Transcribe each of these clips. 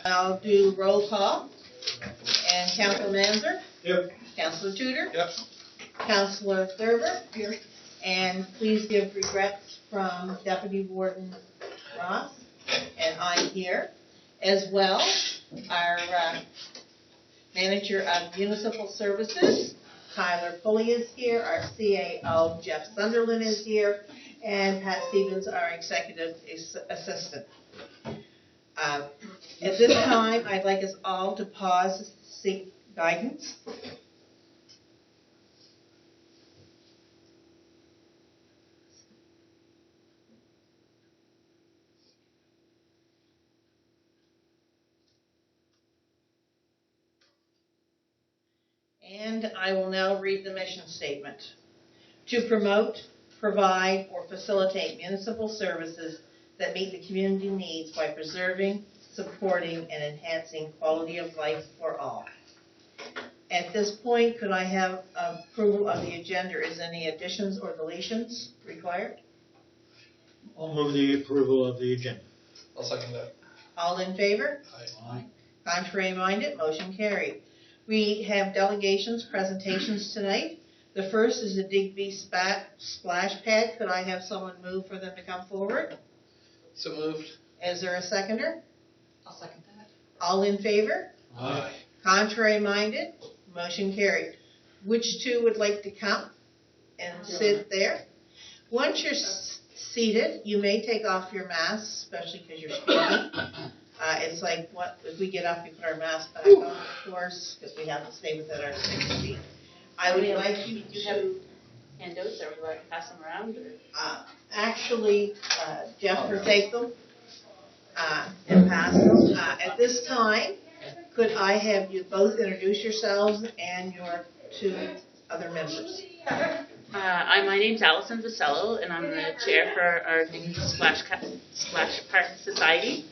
I'll do roll call. And Councilor Manzer? Yep. Councilor Tudor? Yep. Councilor Thurber? Here. And please give regrets from Deputy Warden Ross. And I'm here. As well, our Manager of Municipal Services, Tyler Pulley, is here. Our CAO, Jeff Sunderland, is here. And Pat Stevens, our Executive Assistant. At this time, I'd like us all to pause to seek guidance. And I will now read the mission statement. To promote, provide, or facilitate municipal services that meet the community needs by preserving, supporting, and enhancing quality of life for all. At this point, could I have approval of the agenda? Is any additions or deletions required? I'll move the approval of the agenda. I'll second that. All in favor? Aye. Contrary minded, motion carried. We have delegations, presentations tonight. The first is the Digby splash pad. Could I have someone move for them to come forward? So moved. Is there a seconder? I'll second that. All in favor? Aye. Contrary minded, motion carried. Which two would like to come and sit there? Once you're seated, you may take off your mask, especially because you're speaking. It's like, what if we get up, we put our mask back on, of course, because we have to stay within our 6 feet. I would like you to have handouts, or would you like to pass them around? actually, Jeff will take them and pass them. At this time, could I have you both introduce yourselves and your two other members? My name's Allison Vasello, and I'm the chair for our Digby Splash Park Society.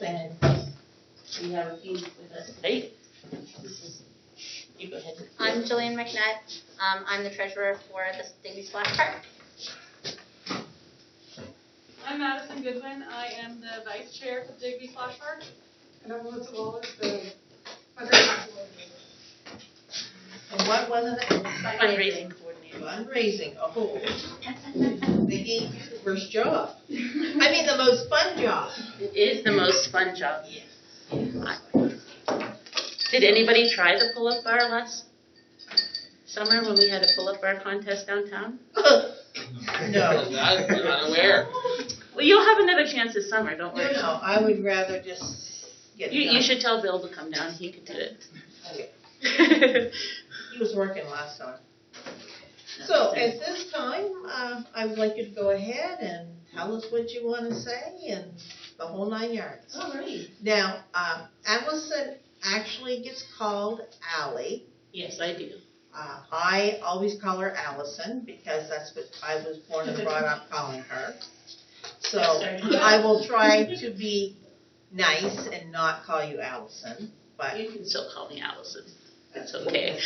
And we have a few with us today. You go ahead. I'm Jillian McNutt. I'm the treasurer for the Digby Splash Park. I'm Madison Goodwin. I am the vice chair for Digby Splash Park. And I'm Melissa Wallace, the fundraising coordinator. And what was it? Fundraising coordinator. Fundraising. Oh, they gave you the worst job. I mean, the most fun job. It is the most fun job. Yes. Did anybody try the pull-up bar last summer when we had a pull-up bar contest downtown? No. I'm not aware. Well, you'll have another chance this summer, don't worry. No, I would rather just get it done. You should tell Bill to come down. He could do it. Okay. He was working last time. So at this time, I would like you to go ahead and tell us what you want to say and the whole 9 yards. All right. Now, Allison actually gets called Allie. Yes, I do. I always call her Allison because that's what I was born and brought up calling her. So I will try to be nice and not call you Allison, but You can still call me Allison. It's okay.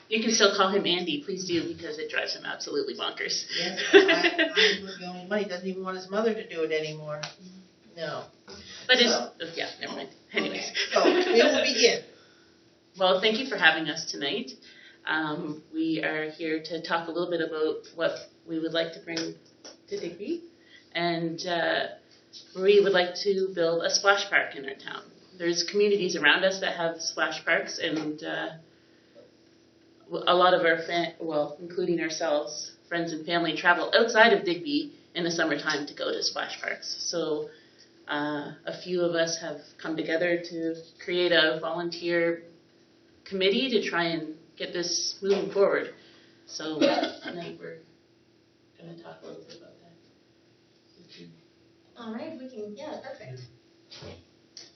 You can still call him Andy, please do, because it drives him absolutely bonkers. Yes, I'm the only one. He doesn't even want his mother to do it anymore. No. But yeah, never mind. Anyways. So we will begin. Well, thank you for having us tonight. We are here to talk a little bit about what we would like to bring to Digby, and we would like to build a splash park in our town. There's communities around us that have splash parks, and a lot of our, including ourselves, friends and family, travel outside of Digby in the summertime to go to splash parks. So a few of us have come together to create a volunteer committee to try and get this moving forward. So tonight we're going to talk a little bit about that. All right, perfect.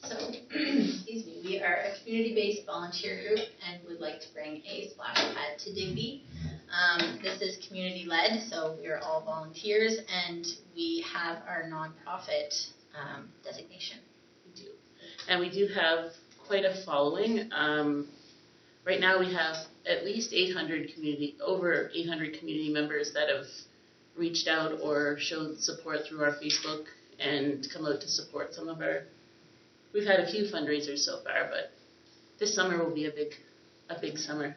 So, excuse me, we are a community-based volunteer group and would like to bring a splash pad to Digby. This is community-led, so we are all volunteers, and we have our nonprofit designation. We do. And we do have quite a following. Right now we have at least over 800 community members that have reached out or showed support through our Facebook and come out to support some of our. We've had a few fundraisers so far, but this summer will be a big summer,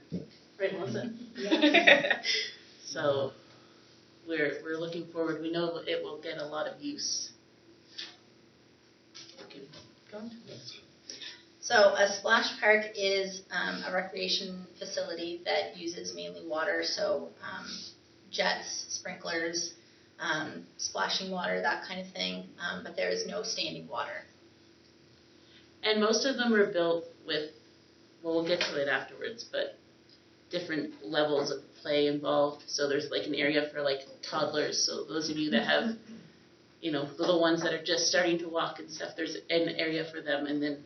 right, Melissa? Yeah. So we're looking forward. We know it will get a lot of use. Okay, go on. So a splash park is a recreation facility that uses mainly water, so jets, sprinklers, splashing water, that kind of thing, but there is no standing water. And most of them are built with, well, we'll get to it afterwards, but different levels of play involved. So there's like an area for like toddlers, so those of you that have, little ones that are just starting to walk and stuff, there's an area for them, and then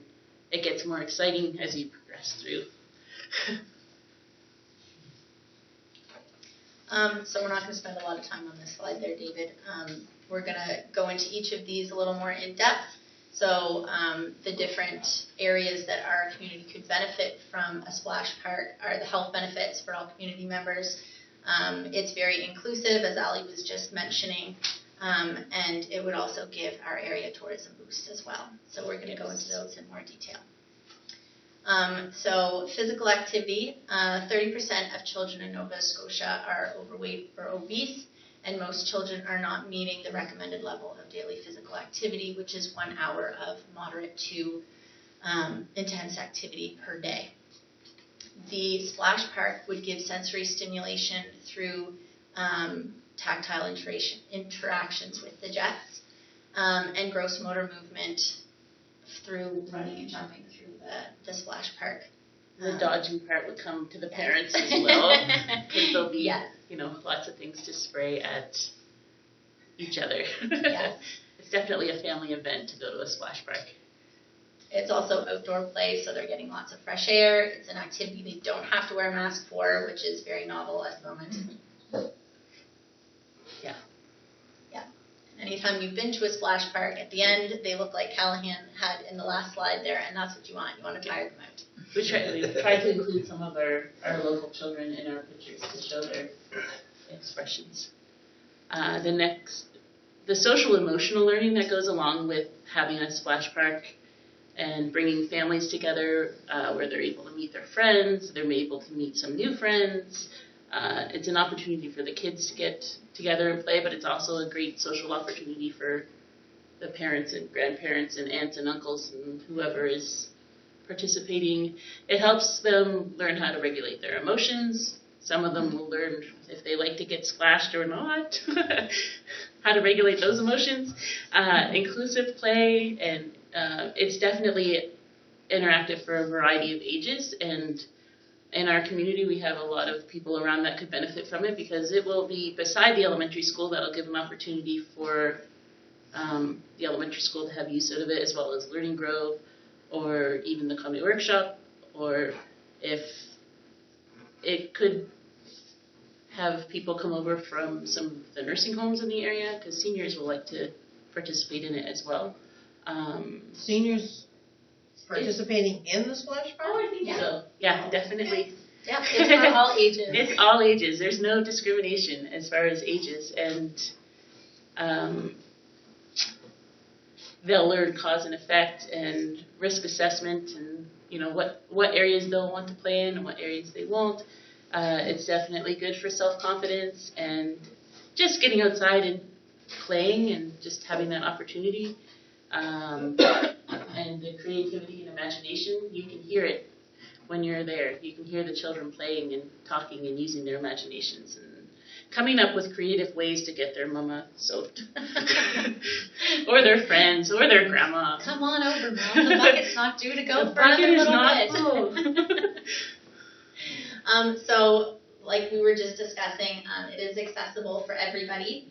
it gets more exciting as you progress through. So we're not going to spend a lot of time on this slide there, David. We're going to go into each of these a little more in depth. So the different areas that our community could benefit from a splash park are the health benefits for all community members. It's very inclusive, as Ali was just mentioning, and it would also give our area tourism boost as well. So we're going to go into those in more detail. So physical activity, 30% of children in Nova Scotia are overweight or obese, and most children are not meeting the recommended level of daily physical activity, which is 1 hour of moderate to intense activity per day. The splash park would give sensory stimulation through tactile interactions with the jets, and gross motor movement through running and jumping through the splash park. The dodging part would come to the parents as well, because there'll be, lots of things to spray at each other. Yes. It's definitely a family event to go to a splash park. It's also outdoor play, so they're getting lots of fresh air. It's an activity they don't have to wear a mask for, which is very novel at the moment. Yeah. Yeah. Anytime you've been to a splash park, at the end, they look like Callahan had in the last slide there, and that's what you want. You want to tire them out. We try to include some of our local children in our pictures to show their expressions. The social emotional learning that goes along with having a splash park and bringing families together, where they're able to meet their friends, they're able to meet some new friends. It's an opportunity for the kids to get together and play, but it's also a great social opportunity for the parents and grandparents and aunts and uncles and whoever is participating. It helps them learn how to regulate their emotions. Some of them will learn if they like to get splashed or not, how to regulate those emotions. Inclusive play, and it's definitely interactive for a variety of ages, and in our community we have a lot of people around that could benefit from it, because it will be beside the elementary school. That'll give them opportunity for the elementary school to have use out of it, as well as Learning Grove, or even the comedy workshop, or if it could have people come over from some of the nursing homes in the area, because seniors will like to participate in it as well. Seniors participating in the splash park? I think so. Yeah, definitely. Yeah, it's for all ages. It's all ages. There's no discrimination as far as ages, and they'll learn cause and effect and risk assessment, and what areas they'll want to play in and what areas they won't. It's definitely good for self-confidence and just getting outside and playing and just having that opportunity. And the creativity and imagination, you can hear it when you're there. You can hear the children playing and talking and using their imaginations and coming up with creative ways to get their mama soaked. Or their friends, or their grandma. Come on over, Mom. The bucket's not due to go The for another bucket is little not bit. full. So, like we were just discussing, it is accessible for everybody.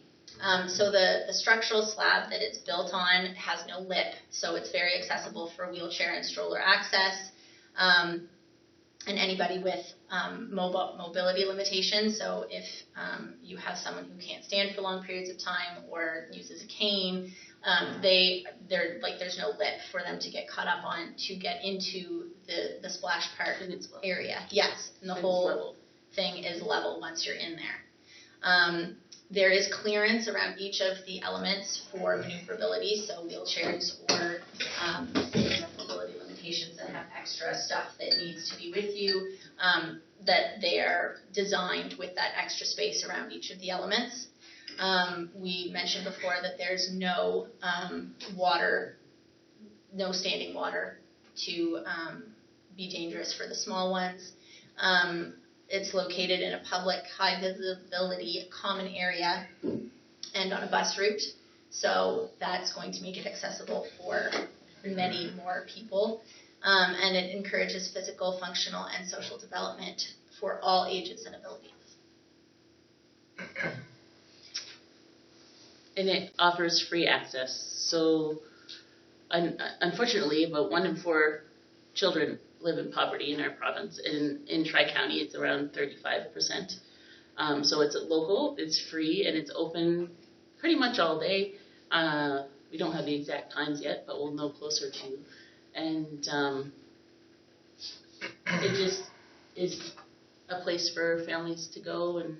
So the structural slab that it's built on has no lip, so it's very accessible for wheelchair and stroller access. And anybody with mobility limitations. So if you have someone who can't stand for long periods of time or uses a cane, there's no lip for them to get caught up on to get into the splash park area. Yes, and the whole thing is level once you're in there. There is clearance around each of the elements for maneuverability, so wheelchairs or mobility limitations that have extra stuff that needs to be with you, that they are designed with that extra space around each of the elements. We mentioned before that there's no no standing water to be dangerous for the small ones. It's located in a public, high visibility, common area and on a bus route. So that's going to make it accessible for many more people. And it encourages physical, functional, and social development for all ages and abilities. And it offers free access. So unfortunately, about 1 in 4 children live in poverty in our province. In Tri-County, it's around 35%. So it's local, it's free, and it's open pretty much all day. We don't have the exact times yet, but we'll know closer to. And it just is a place for families to go and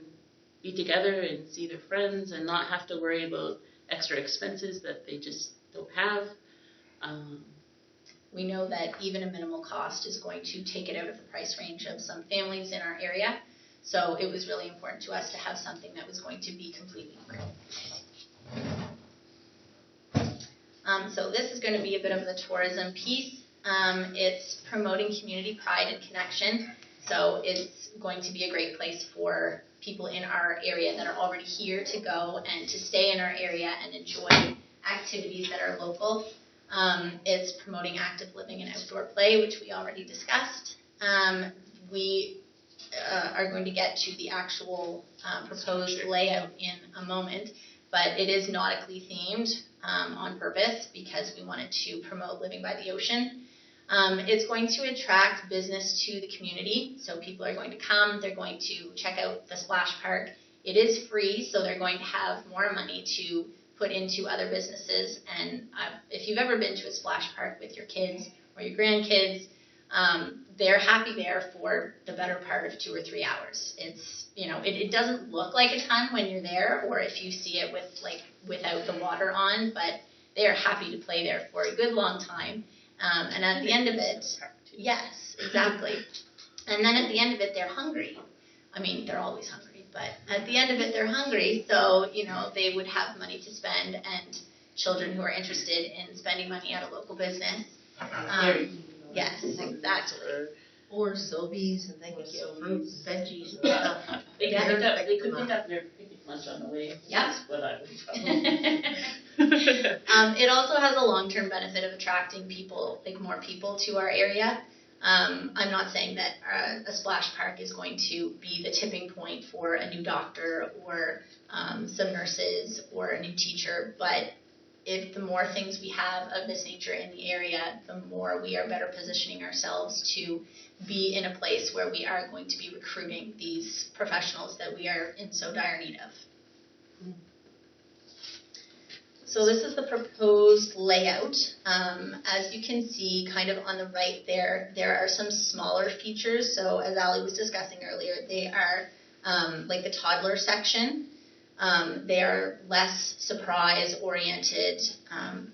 be together and see their friends and not have to worry about extra expenses that they just don't have. We know that even a minimal cost is going to take it out of the price range of some families in our area. So it was really important to us to have something that was going to be completely free. So this is going to be a bit of the tourism piece. It's promoting community pride and connection. So it's going to be a great place for people in our area that are already here to go and to stay in our area and enjoy activities that are local. It's promoting active living and outdoor play, which we already discussed. We are going to get to the actual proposed layout in a moment, but it is nautically themed on purpose because we wanted to promote living by the ocean. It's going to attract business to the community, so people are going to come, they're going to check out the splash park. It is free, so they're going to have more money to put into other businesses. And if you've ever been to a splash park with your kids or your grandkids, they're happy there for the better part of 2 or 3 hours. It's, it doesn't look like a ton when you're there, or if you see it without the water on, but they are happy to play there for a good long time. And at the end of it, yes, exactly. And then at the end of it, they're hungry. I mean, they're always hungry, but at the end of it, they're hungry. So, they would have money to spend, and children who are interested in spending money at a local business. Yes, exactly. Or Sobeys and things, fruits, veggies and stuff. They could pick up their picnic lunch on the way. Yep. That's what I would probably. It also has a long-term benefit of attracting people, more people to our area. I'm not saying that a splash park is going to be the tipping point for a new doctor or some nurses or a new teacher, but if the more things we have of this nature in the area, the more we are better positioning ourselves to be in a place where we are going to be recruiting these professionals that we are in so dire need of. So this is the proposed layout. As you can see, kind of on the right there are some smaller features. So as Ali was discussing earlier, they are like the toddler section. They are less surprise oriented.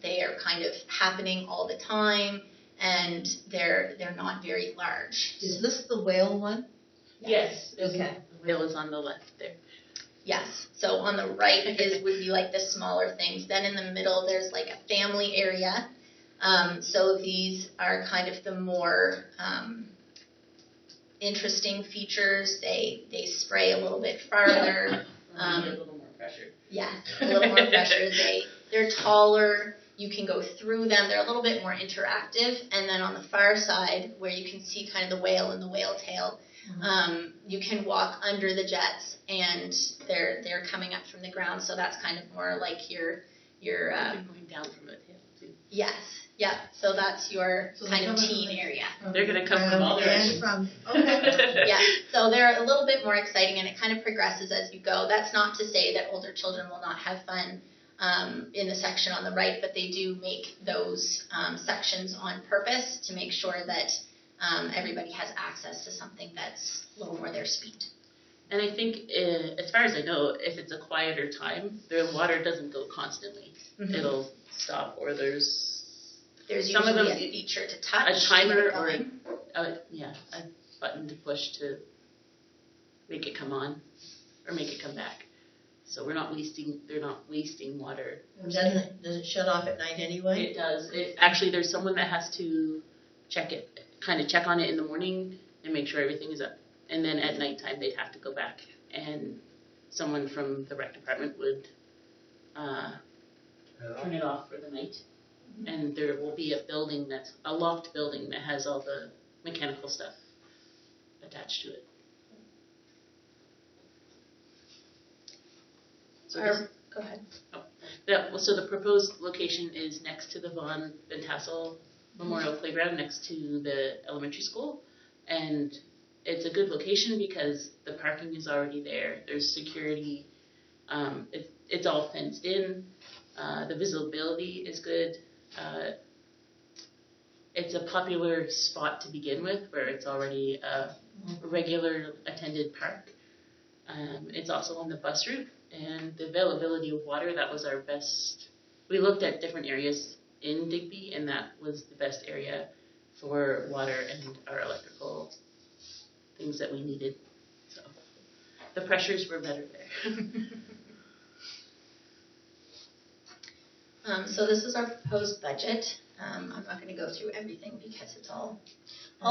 They are kind of happening all the time, and they're not very large. Is this the whale one? Yes. Okay. The whale is on the left there. Yes. So on the right would be like the smaller things. Then in the middle, there's like a family area. So these are kind of the more interesting features. They spray a little bit farther. A little more pressure. Yes, a little more pressure. They're taller. You can go through them. They're a little bit more interactive. And then on the far side, where you can see kind of the whale and the whale tail, you can walk under the jets, and they're coming up from the ground. So that's kind of more like your going down from the tail too. yes, yeah. So that's your kind of teen area. They're going to come from all directions. Okay. Yeah, so they're a little bit more exciting, and it kind of progresses as you go. That's not to say that older children will not have fun in the section on the right, but they do make those sections on purpose to make sure that everybody has access to something that's a little more their speed. And I think, as far as I know, if it's a quieter time, the water doesn't go constantly. It'll stop, or there's some of usually them a feature to touch. a timer to or get going. a button to push to make it come on or make it come back. So they're not wasting water. Does it shut off at night anyway? It does. Actually, there's someone that has to check on it in the morning and make sure everything is up. And then at nighttime, they'd have to go back, and someone from the rec department would turn it off for the night. And there will be a locked building that has all the mechanical stuff attached to it. So Go ahead. So the proposed location is next to the Von Tassel Memorial Playground, next to the elementary school, and it's a good location because the parking is already there. There's security. It's all fenced in. The visibility is good. It's a popular spot to begin with, where it's already a regular attended park. It's also on the bus route, and the availability of water, that was our best. We looked at different areas in Digby, and that was the best area for water and our electrical things that we needed. So the pressures were better there. So this is our proposed budget. I'm not going to go through everything because it's all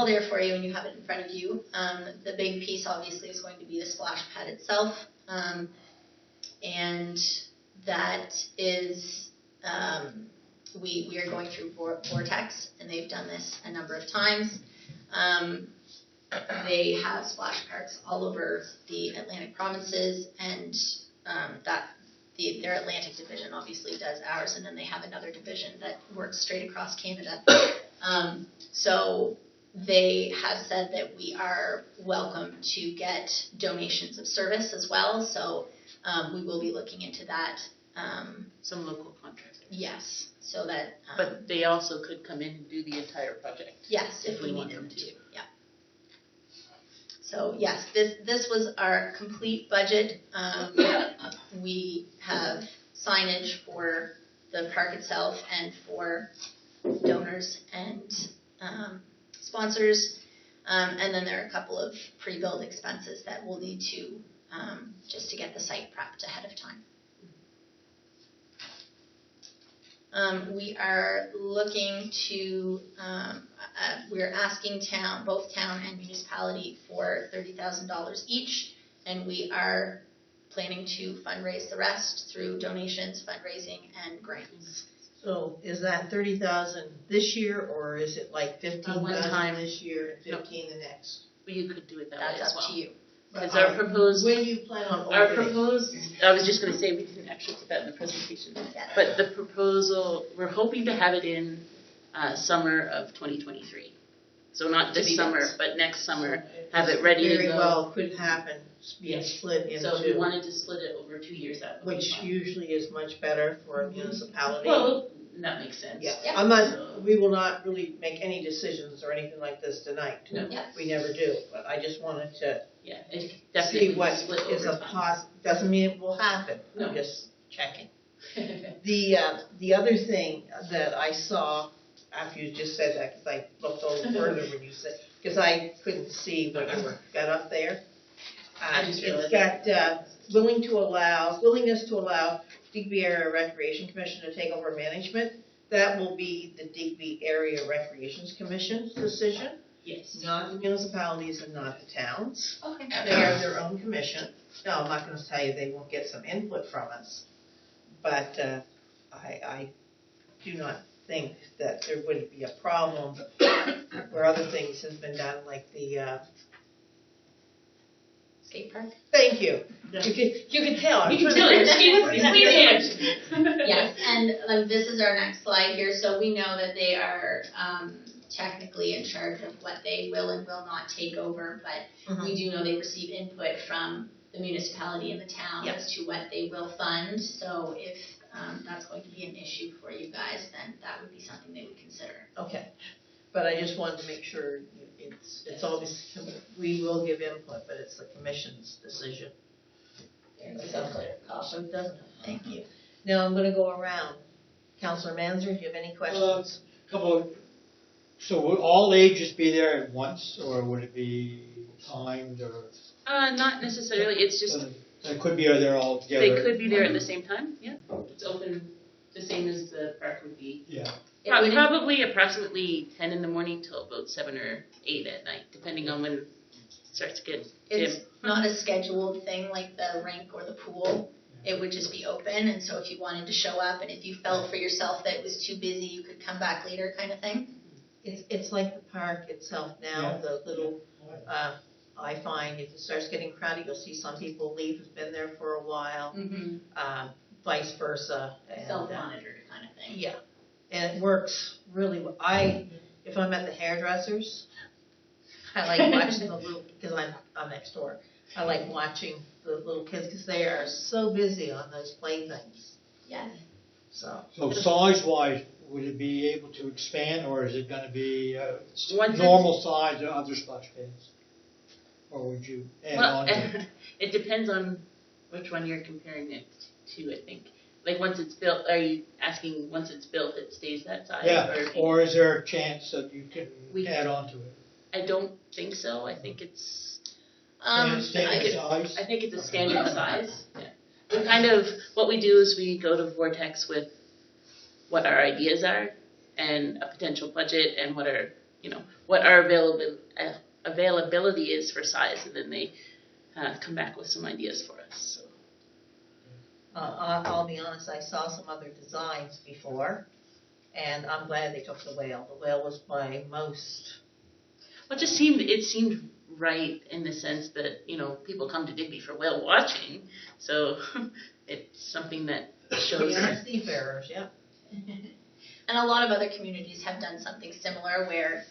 there for you and you have it in front of you. The big piece obviously is going to be the splash pad itself. And that is, we are going through Vortex, and they've done this a number of times. They have splash parks all over the Atlantic provinces, and their Atlantic division obviously does ours, and then they have another division that works straight across Canada. So they have said that we are welcome to get donations of service as well, so we will be looking into that. Some local contractors. Yes, so that. But they also could come in and do the entire project. Yes, if we want needed them them to. Yeah. So yes, this was our complete budget. We have signage for the park itself and for donors and sponsors, and then there are a couple of pre-build expenses that we'll need to just to get the site prepped ahead of time. We are looking to, we're asking both town and municipality for $30,000 each, and we are planning to fundraise the rest through donations, fundraising, and grants. So is that 30,000 this year, or is it like One 15,000 time. this year and 15 the next? Well, you could do it that That's way as up well. to you. Because our proposed, When do you plan on I was just going to say, we didn't actually put that in the presentation. Yeah. But the proposal, we're hoping to have it in summer of 2023. So not To this be summer, built. but next summer, have it ready to Very go. well could happen, being Yes. split into, So if we wanted to split it over 2 years, that would which be fine. usually is much better for a municipality. Well, that makes sense. Yeah, Yeah. we will not really make any decisions or anything like this tonight. No. Yeah. We never do, but I just wanted to Yeah, it definitely see what split is over a time. doesn't mean it will happen. No. I'm just checking. The other thing that I saw after you just said that, because I looked a little further when you said, because I couldn't see what you got up there. I just It's realized got willingness to allow Digby Area Recreation Commission to take over management. That will be the Digby Area Recreation Commission's decision, Yes. not the municipalities and not the towns. Okay. They are their own commission. Now, I'm not going to tell you they won't get some input from us, but I do not think that there would be a problem where other things have been done, like the, Skate park? thank you. You can tell. I'm You can trying tell to- you're skating. Yes, and this is our next slide here, so we know that they are technically in charge of what they will and will not take over, but we do know they receive input from the municipality and the town Yep. as to what they will fund, so if that's going to be an issue for you guys, then that would be something they would consider. Okay, But I just wanted to make sure it's always, we will give input, but it's the commission's decision. It's so clear, So it doesn't. Thank you. Now I'm gonna go around. Counselor Manzer, do you have any questions? So will all ages be there at once, or would it be timed, or? Not necessarily, it's just, They could be there all together. they could be there at the same time, yeah. It's open, the same as the park would be. Yeah. Probably approximately 10 in the morning till about 7 or 8 at night, depending on when it starts to get dim. It's not a scheduled thing like the rink or the pool. It would just be open, and so if you wanted to show up, and if you felt for yourself that it was too busy, you could come back later, kind of thing. It's like the park itself now, Yeah. the little, I find if it starts getting crowded, you'll see some people leave who've been there for a while, Mm-hmm. Vice versa. And, Self-monitored kind of thing. yeah, and it works really well. If I'm at the hairdressers, I like watching the little, because I'm next door. I like watching the little kids because they are so busy on those playthings. Yes. So size-wise, would it be able to expand, or is it going to be normal size of other splash pads? Or would you add on to it? It depends on which one you're comparing it to, I think. Like once it's built, are you asking once it's built it stays that size? Yeah, or is there a chance that you can add on to it? I don't think so. I think it's Standard size? I think it's a standard size. Yeah. We kind of, what we do is we go to Vortex with what our ideas are and a potential budget and what our availability is for size, and then they come back with some ideas for us. So. I'll be honest, I saw some other designs before, and I'm glad they took the whale. The whale was by most. Well, it seemed right in the sense that, people come to Digby for whale watching, so it's something that shows. Yeah, seafarers, yeah. And a lot of other communities have done something similar where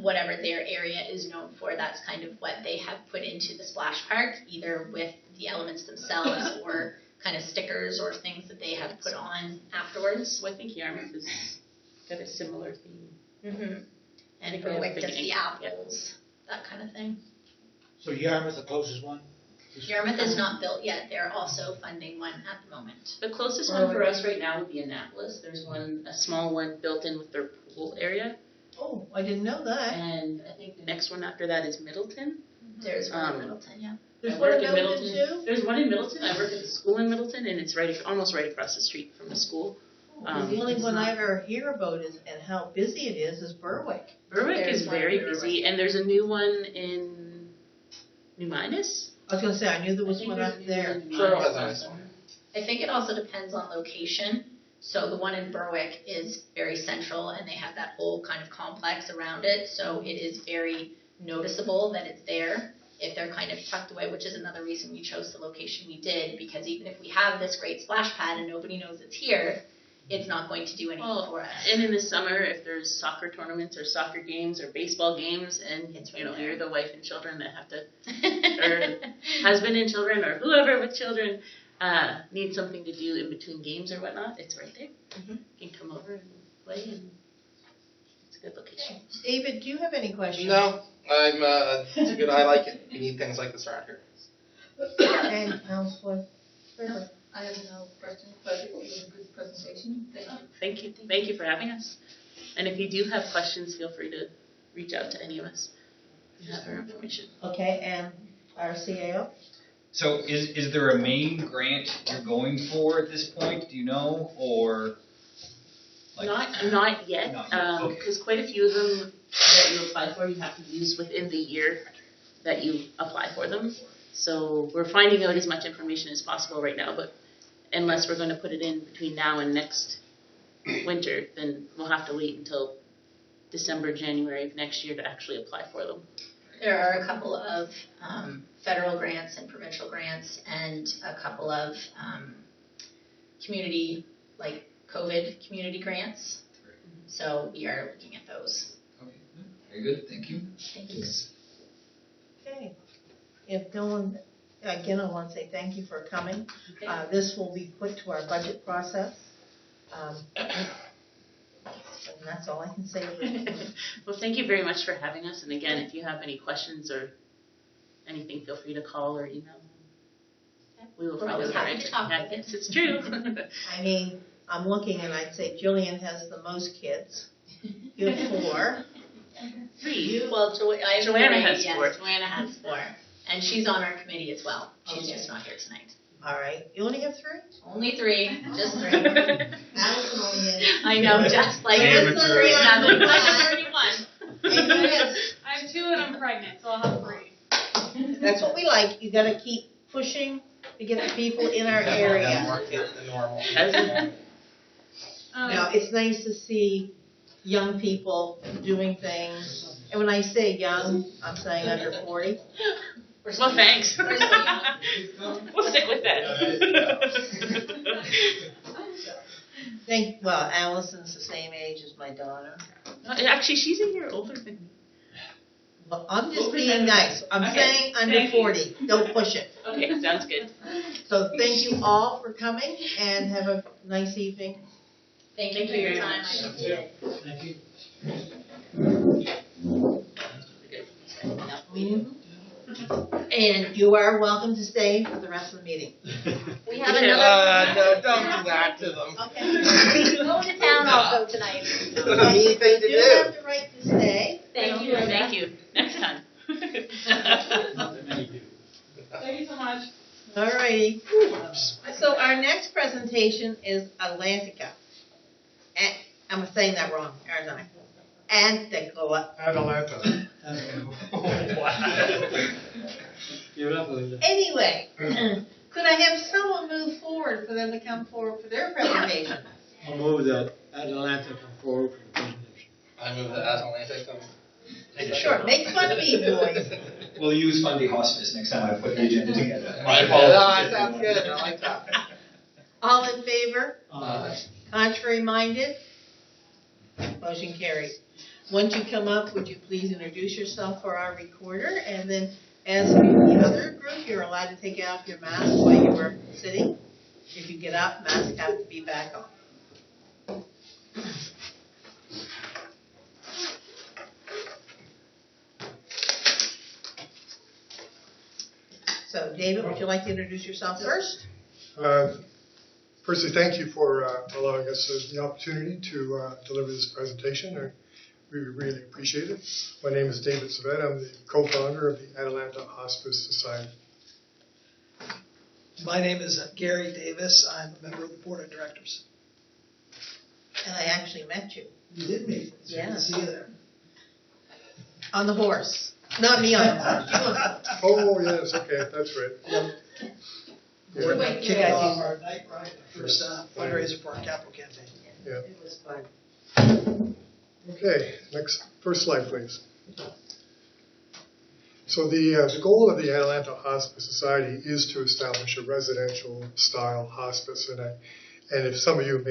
whatever their area is known for, that's kind of what they have put into the splash park, either with the elements themselves or kind of stickers or things that they have put on afterwards. Well, I think Yarmouth has got a similar theme. Mm-hmm. And think they have Berwick big does the ink, apples, that kind of thing. So Yarmouth, the closest one? Yarmouth is not built yet. They're also funding one at the moment. The closest one for us right now would be Annapolis. There's a small one built in with their pool area. Oh, I didn't know that. And I think the next one after that is Middleton. There's one in Middleton, yeah. There's one in Middleton too? There's one in Middleton. I work at the school in Middleton, and it's almost right across the street from the school. The only one I ever hear about and how busy it is Berwick. Berwick is very busy, and there's a new one in New Minas. I was going to say, I knew there was one up there. I think it also depends on location. So the one in Berwick is very central, and they have that whole kind of complex around it, so it is very noticeable that it's there. If they're kind of tucked away, which is another reason we chose the location we did, because even if we have this great splash pad and nobody knows it's here, it's not going to do anything for us. And in the summer, if there's soccer tournaments or soccer games or baseball games, and you're the wife and children that have to, or husband and children, or whoever with children need something to do in between games or whatnot, it's right there. Mm-hmm. You can come over and play, and it's a good location. David, do you have any questions? No, it's good. I like it. We need things like this around here. And Councilor River. I have no questions, but I think it was a good presentation. Thank you. Thank you for having us. And if you do have questions, feel free to reach out to any of us. You have our information. Okay, and our CAO? So is there a main grant you're going for at this point, do you know, or? Not yet, because quite a few of them that you apply for, you have to use within the year that you apply for them. So we're finding out as much information as possible right now, but unless we're going to put it in between now and next winter, then we'll have to wait until December, January of next year to actually apply for them. There are a couple of federal grants and provincial grants and a couple of community, like COVID community grants. So we are looking at those. Okay, very good, thank you. Thank you. Okay. If no one, again, I want to say thank you for coming. This will be put to our budget process. And that's all I can say at this point. Well, thank you very much for having us. And again, if you have any questions or anything, feel free to call or email. We will We're find always out happy right. to talk with you. Yes, it's true. I mean, I'm looking and I'd say Jillian has the most kids. You have 4. 3. Well, I have Joanna 3, has yes, 4. Joanna has 4. And she's on our committee as well. She's just not here tonight. All right. You only have 3? Only 3, just 3. Allison only has. I know, just like Amateur. 3 and nothing. Amateur. I'm 31. And you have I have 2 and I'm pregnant, so I'll have 3. That's what we like. You gotta keep pushing to get the people in our Have area. more kids than normal. Now, it's nice to see young people doing things. And when I say young, I'm saying under 40. Well, thanks. We're still young. We'll stick with that. Well, Allison's the same age as my daughter. Actually, she's a year older than me. But I'm just being nice. I'm Okay. saying under Thank you. 40. Don't push it. Okay, sounds good. So thank you all for coming and have a nice evening. Thank you for your time. I appreciate it. Thank you. And you are welcome to stay for the rest of the meeting. We have another. No, don't do that to them. Okay. Going to town also tonight. Anything to You do. have the right to stay. Thank you. Thank you. Next time. Not that many do. Thank you so much. All righty. So our next presentation is Atlantica. I'm saying that wrong, aren't I? Anticola. Atalanta. Give it up, Linda. Anyway, could I have someone move forward for them to come forward for their presentation? I'll move that Atlanta come forward for the presentation. I move the Atalanta come. Sure, make fun of me, boys. We'll use Fundy Hospice next time I put the agenda together. My fault. That sounds good, I like that. All in favor? Uh, Contrary minded? Motion carries. Once you come up, would you please introduce yourself for our recorder? And then, as with the other group, you're allowed to take off your mask while you were sitting. If you get up, masks have to be back on. So, David, would you like to introduce yourself first? Firstly, thank you for allowing us the opportunity to deliver this presentation. We really appreciate it. My name is David Savet. I'm the co-founder of the Atalanta Hospice Society. My name is Gary Davis. I'm a member of the board of directors. And I actually met you. You did meet. It's good Yeah. to see you there. On the horse. Not me on the horse. You on the horse. Oh, yes, okay, that's right. Yeah. We're Wait, kicking yeah. off our night ride, first fundraiser for our capital campaign. Yeah. It was fun. Okay, first slide, please. So the goal of the Atalanta Hospice Society is to establish a residential style hospice. And if some of you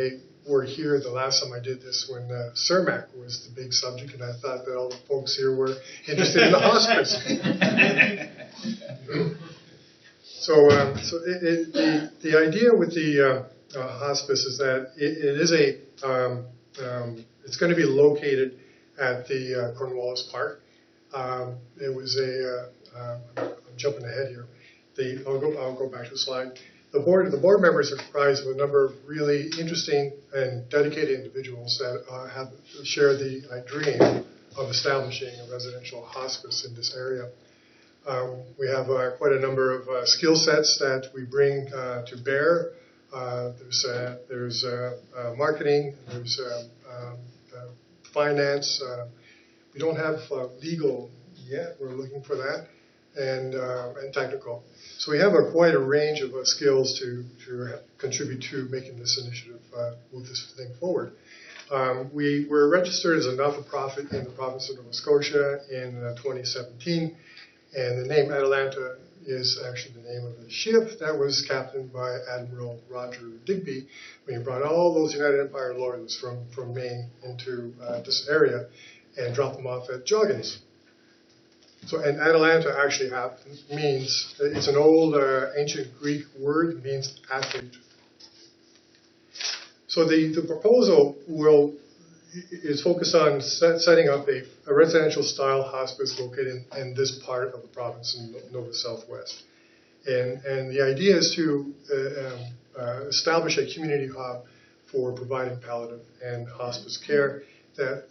were here the last time I did this when CERMAC was the big subject, and I thought that all the folks here were interested in the hospice. So the idea with the hospice is that it is it's going to be located at the Cornwallis Park. It was I'm jumping ahead here. I'll go back to the slide. The board members are comprised of a number of really interesting and dedicated individuals that have shared the dream of establishing a residential hospice in this area. We have quite a number of skill sets that we bring to bear. There's marketing, there's finance. We don't have legal yet. We're looking for that, and technical. So we have quite a range of skills to contribute to making this initiative move this thing forward. We were registered as a not-for-profit in the province of Nova Scotia in 2017, and the name Atalanta is actually the name of the ship that was captained by Admiral Roger Digby when he brought all those United Empire Loyalists from Maine into this area and dropped them off at Joggins. So, and Atalanta actually means, it's an old ancient Greek word, means athlete. So the proposal is focused on setting up a residential style hospice located in this part of the province in Nova Southwest. And the idea is to establish a community hub for providing palliative and hospice care that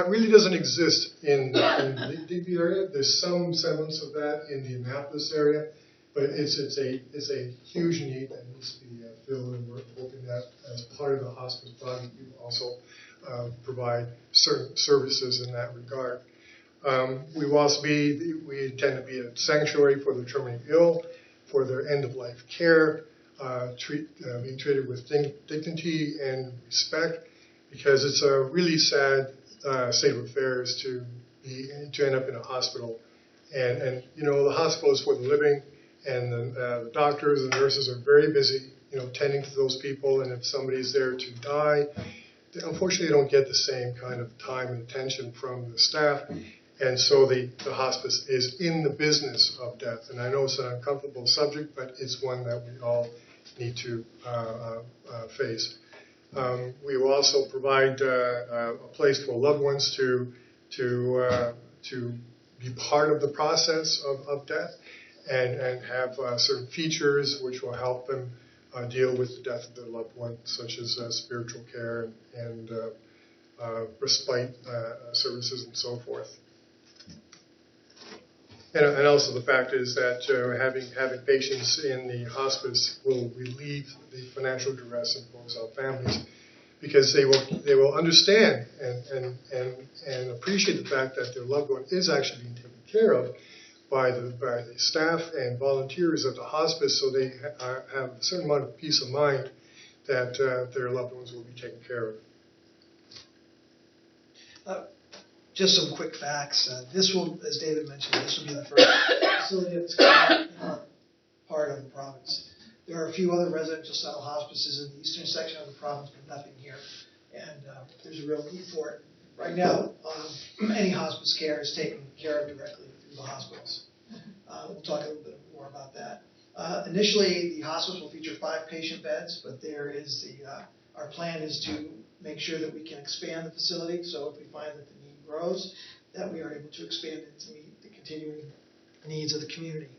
really doesn't exist in the Digby area. There's some semblance of that in the Annapolis area, but it's a huge need that needs to be filled, and we're hoping that as part of the hospice project, we will also provide certain services in that regard. We intend to be a sanctuary for the terminally ill, for their end-of-life care, being treated with dignity and respect, because it's a really sad state of affairs to end up in a hospital. And you know, the hospital is for the living, and the doctors and nurses are very busy, you know, tending to those people, and if somebody's there to die, unfortunately, they don't get the same kind of time and attention from the staff. And so the hospice is in the business of death. And I know it's an uncomfortable subject, but it's one that we all need to face. We will also provide a place for loved ones to be part of the process of death, and have certain features which will help them deal with the death of their loved one, such as spiritual care and respite services and so forth. And also the fact is that having patients in the hospice will relieve the financial duress imposed on families, because they will understand and appreciate the fact that their loved one is actually being taken care of by the staff and volunteers at the hospice, so they have a certain amount of peace of mind that their loved ones will be taken care of. Just some quick facts. This will, as David mentioned, this will be the first facility that's coming in our part of the province. There are a few other residential style hospices in the eastern section of the province, but nothing here. And there's a real need for it. Right now, any hospice care is taken care of directly through the hospitals. We'll talk a little bit more about that. Initially, the hospice will feature 5 patient beds, but there is our plan is to make sure that we can expand the facility. So if we find that the need grows, that we are able to expand it to meet the continuing needs of the community.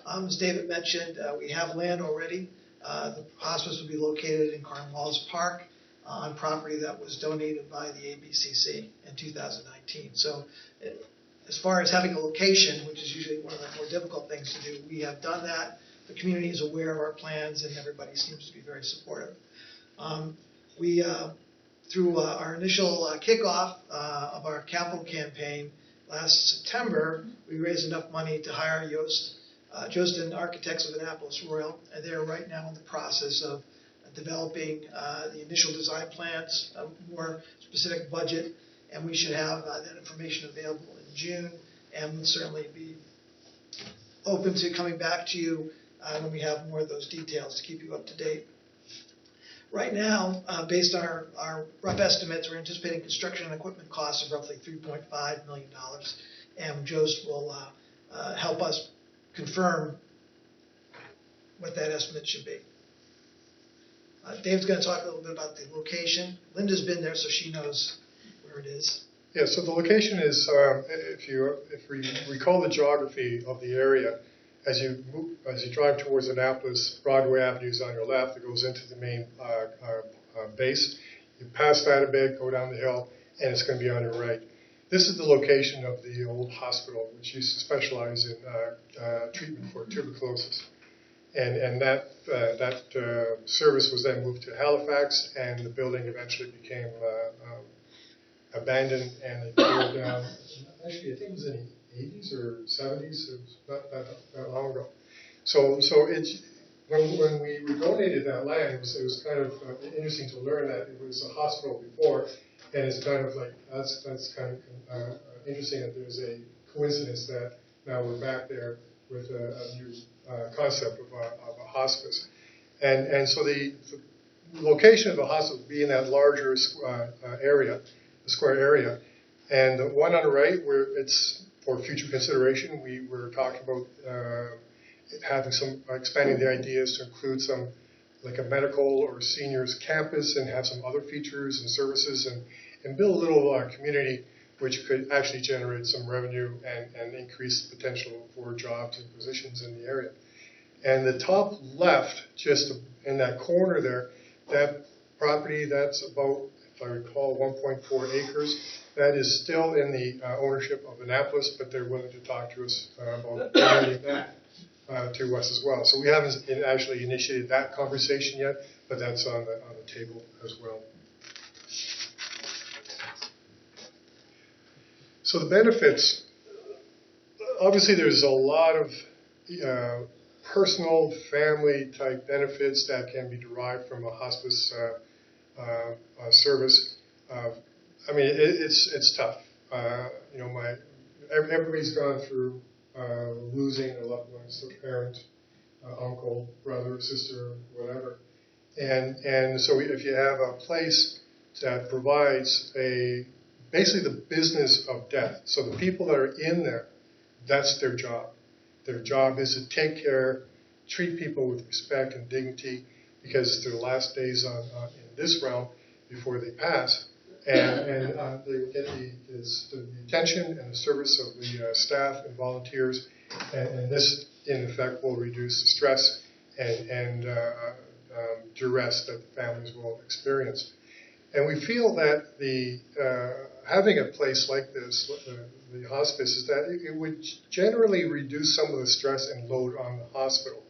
As David mentioned, we have land already. The hospice will be located in Cornwallis Park on property that was donated by the ABCC in 2019. So as far as having a location, which is usually one of the more difficult things to do, we have done that. The community is aware of our plans, and everybody seems to be very supportive. Through our initial kickoff of our capital campaign last September, we raised enough money to hire Jostin Architects of Annapolis Royal, and they're right now in the process of developing the initial design plans, a more specific budget, and we should have that information available in June, and we'll certainly be open to coming back to you when we have more of those details to keep you up to date. Right now, based on our rough estimates, we're anticipating construction and equipment costs of roughly $3.5 million, and Jost will help us confirm what that estimate should be. Dave's going to talk a little bit about the location. Linda's been there, so she knows where it is. Yeah, so the location is, if you recall the geography of the area, as you drive towards Annapolis, Broadway Avenue is on your left. It goes into the main base. You pass that a bit, go down the hill, and it's going to be on your right. This is the location of the old hospital, which used to specialize in treatment for tuberculosis. And that service was then moved to Halifax, and the building eventually became abandoned, and it pulled down. Actually, I think it was in the 80s or 70s. It was not that long ago. So it's when we donated that land, it was kind of interesting to learn that it was a hospital before, and it's kind of like that's kind of interesting that there's a coincidence that now we're back there with a new concept of a hospice, and so the location of the hospice would be in that larger area, the square area, and the one on the right where it's for future consideration. We were talking about having expanding the ideas to include some like a medical or seniors campus and have some other features and services and build a little community which could actually generate some revenue and increase the potential for jobs and positions in the area. And the top left, just in that corner there, that property, that's about, if I recall, 1.4 acres. That is still in the ownership of Annapolis, but they're willing to talk to us about donating that to us as well. So we haven't actually initiated that conversation yet, but that's on the table as well. So the benefits, obviously there's a lot of personal, family-type benefits that can be derived from a hospice service. I mean, it's tough. Everybody's gone through losing a loved one, so parent, uncle, brother, sister, whatever. And so if you have a place that provides basically the business of death, so the people that are in there, that's their job. Their job is to take care, treat people with respect and dignity, because it's their last days in this realm before they pass. And they get the attention and the service of the staff and volunteers, and this, in effect, will reduce the stress and duress that the families will experience. And we feel that having a place like this, the hospice, is that it would generally reduce some of the stress and load on the hospital.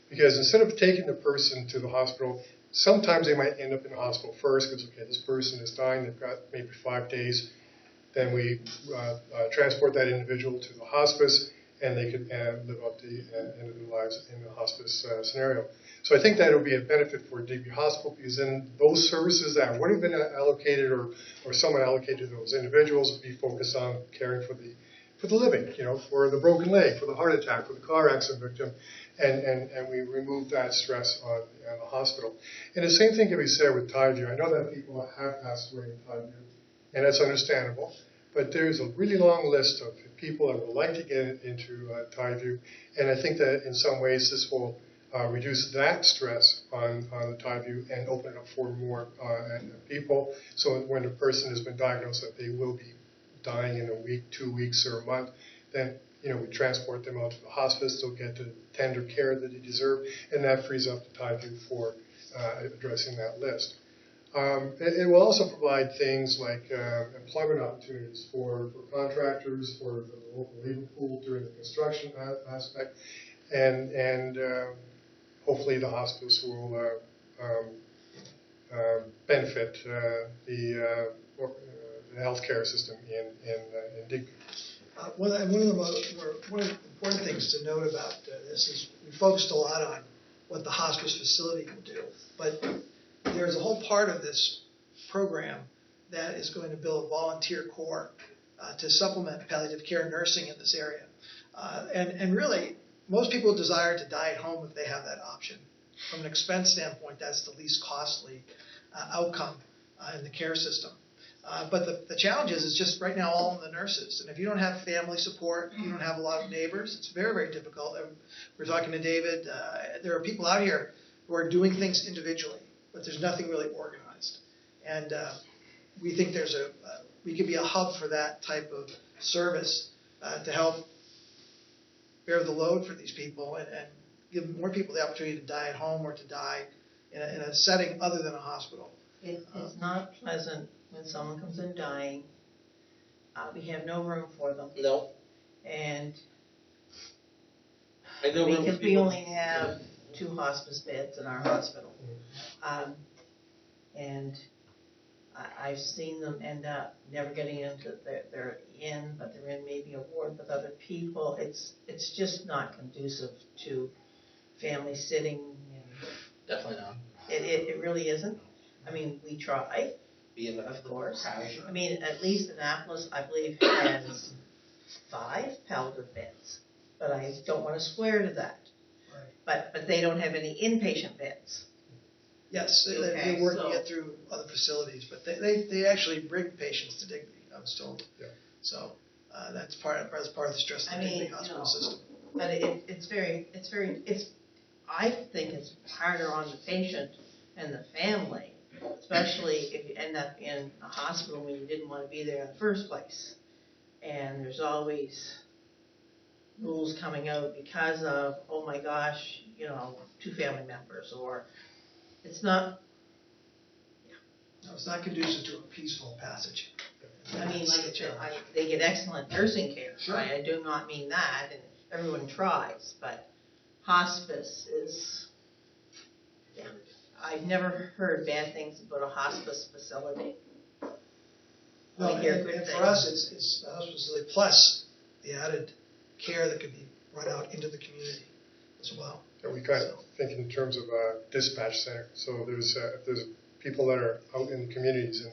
Because instead of taking the person to the hospital, sometimes they might end up in the hospital first because, okay, this person is dying, they've got maybe 5 days. Then we transport that individual to the hospice, and they could live up the end of their lives in the hospice scenario. So I think that will be a benefit for Digby Hospital, because then those services that would have been allocated or someone allocated to those individuals would be focused on caring for the living, for the broken leg, for the heart attack, for the car accident victim, and we remove that stress on the hospital. And the same thing can be said with Tideview. I know that people have passed away in Tideview, and that's understandable, but there's a really long list of people that would like to get into Tideview, and I think that in some ways this will reduce that stress on the Tideview and open it up for more people. So when a person has been diagnosed that they will be dying in a week, 2 weeks, or a month, then we transport them out to the hospice. They'll get the tender care that they deserve, and that frees up the Tideview for addressing that list. It will also provide things like employment opportunities for contractors, for the local labor pool during the construction aspect, and hopefully the hospice will benefit the healthcare system in Digby. One of the important things to note about this is we focused a lot on what the hospice facility will do, but there's a whole part of this program that is going to build a volunteer corps to supplement palliative care nursing in this area. And really, most people desire to die at home if they have that option. From an expense standpoint, that's the least costly outcome in the care system. But the challenge is just right now all in the nurses. And if you don't have family support, you don't have a lot of neighbors, it's very, very difficult. We're talking to David. There are people out here who are doing things individually, but there's nothing really organized. And we think we could be a hub for that type of service to help bear the load for these people and give more people the opportunity to die at home or to die in a setting other than a hospital. It's not pleasant when someone comes in dying. We have no room for them. No. And I know because we only have 2 hospice beds in our hospital. And I've seen them end up never getting into, they're in, but they're in maybe a ward with other people. It's just not conducive to family sitting. Definitely not. It really isn't. I mean, we try, of course. I mean, at least Annapolis, I believe, has 5 palliative beds, but I don't want to swear to that. Right. But they don't have any inpatient beds. Yes, they're working it through other facilities, but they actually bring patients to Digby, I was told. Yeah. So that's part of the stress of the Digby hospital system. But it's I think it's harder on the patient and the family, especially if you end up in a hospital when you didn't want to be there in the first place. And there's always rules coming out because of, oh my gosh, 2 family members, or it's not. No, it's not conducive to a peaceful passage. I mean, like I said, they get excellent nursing care. Sure. I do not mean that, and everyone tries, but hospice is, I've never heard bad things about a hospice facility. No, I hear and good for things. us, it's the hospice facility plus the added care that could be brought out into the community as well. And we kind of think in terms of a dispatch center. So if there's people that are out in communities and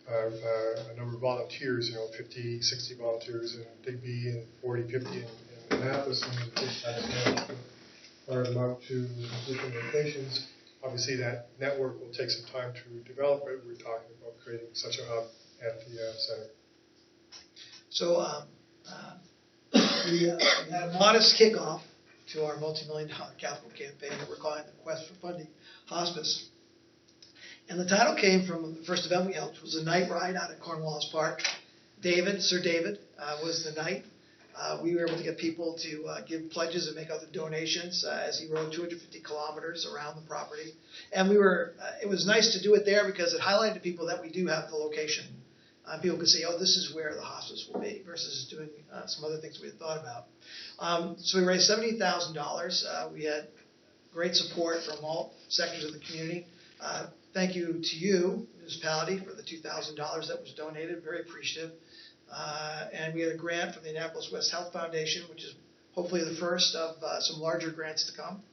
a number of volunteers, 50, 60 volunteers in Digby and 40, 50 in Annapolis, and there's a dispatch center fire them out to different locations. Obviously, that network will take some time to develop, but we're talking about creating such a hub at the center. So we had a modest kickoff to our multi-million-dollar capital campaign that we're calling the Quest for Funding Hospice. And the title came from the first event we held, which was a night ride out at Cornwallis Park. Sir David, was the night. We were able to get people to give pledges and make other donations as he rode 250 kilometers around the property. And it was nice to do it there because it highlighted to people that we do have the location. People could say, oh, this is where the hospice will be, versus doing some other things we had thought about. So we raised $70,000. We had great support from all sectors of the community. Thank you to you, Municipality, for the $2,000 that was donated. Very appreciative. And we had a grant from the Annapolis West Health Foundation, which is hopefully the first of some larger grants to come.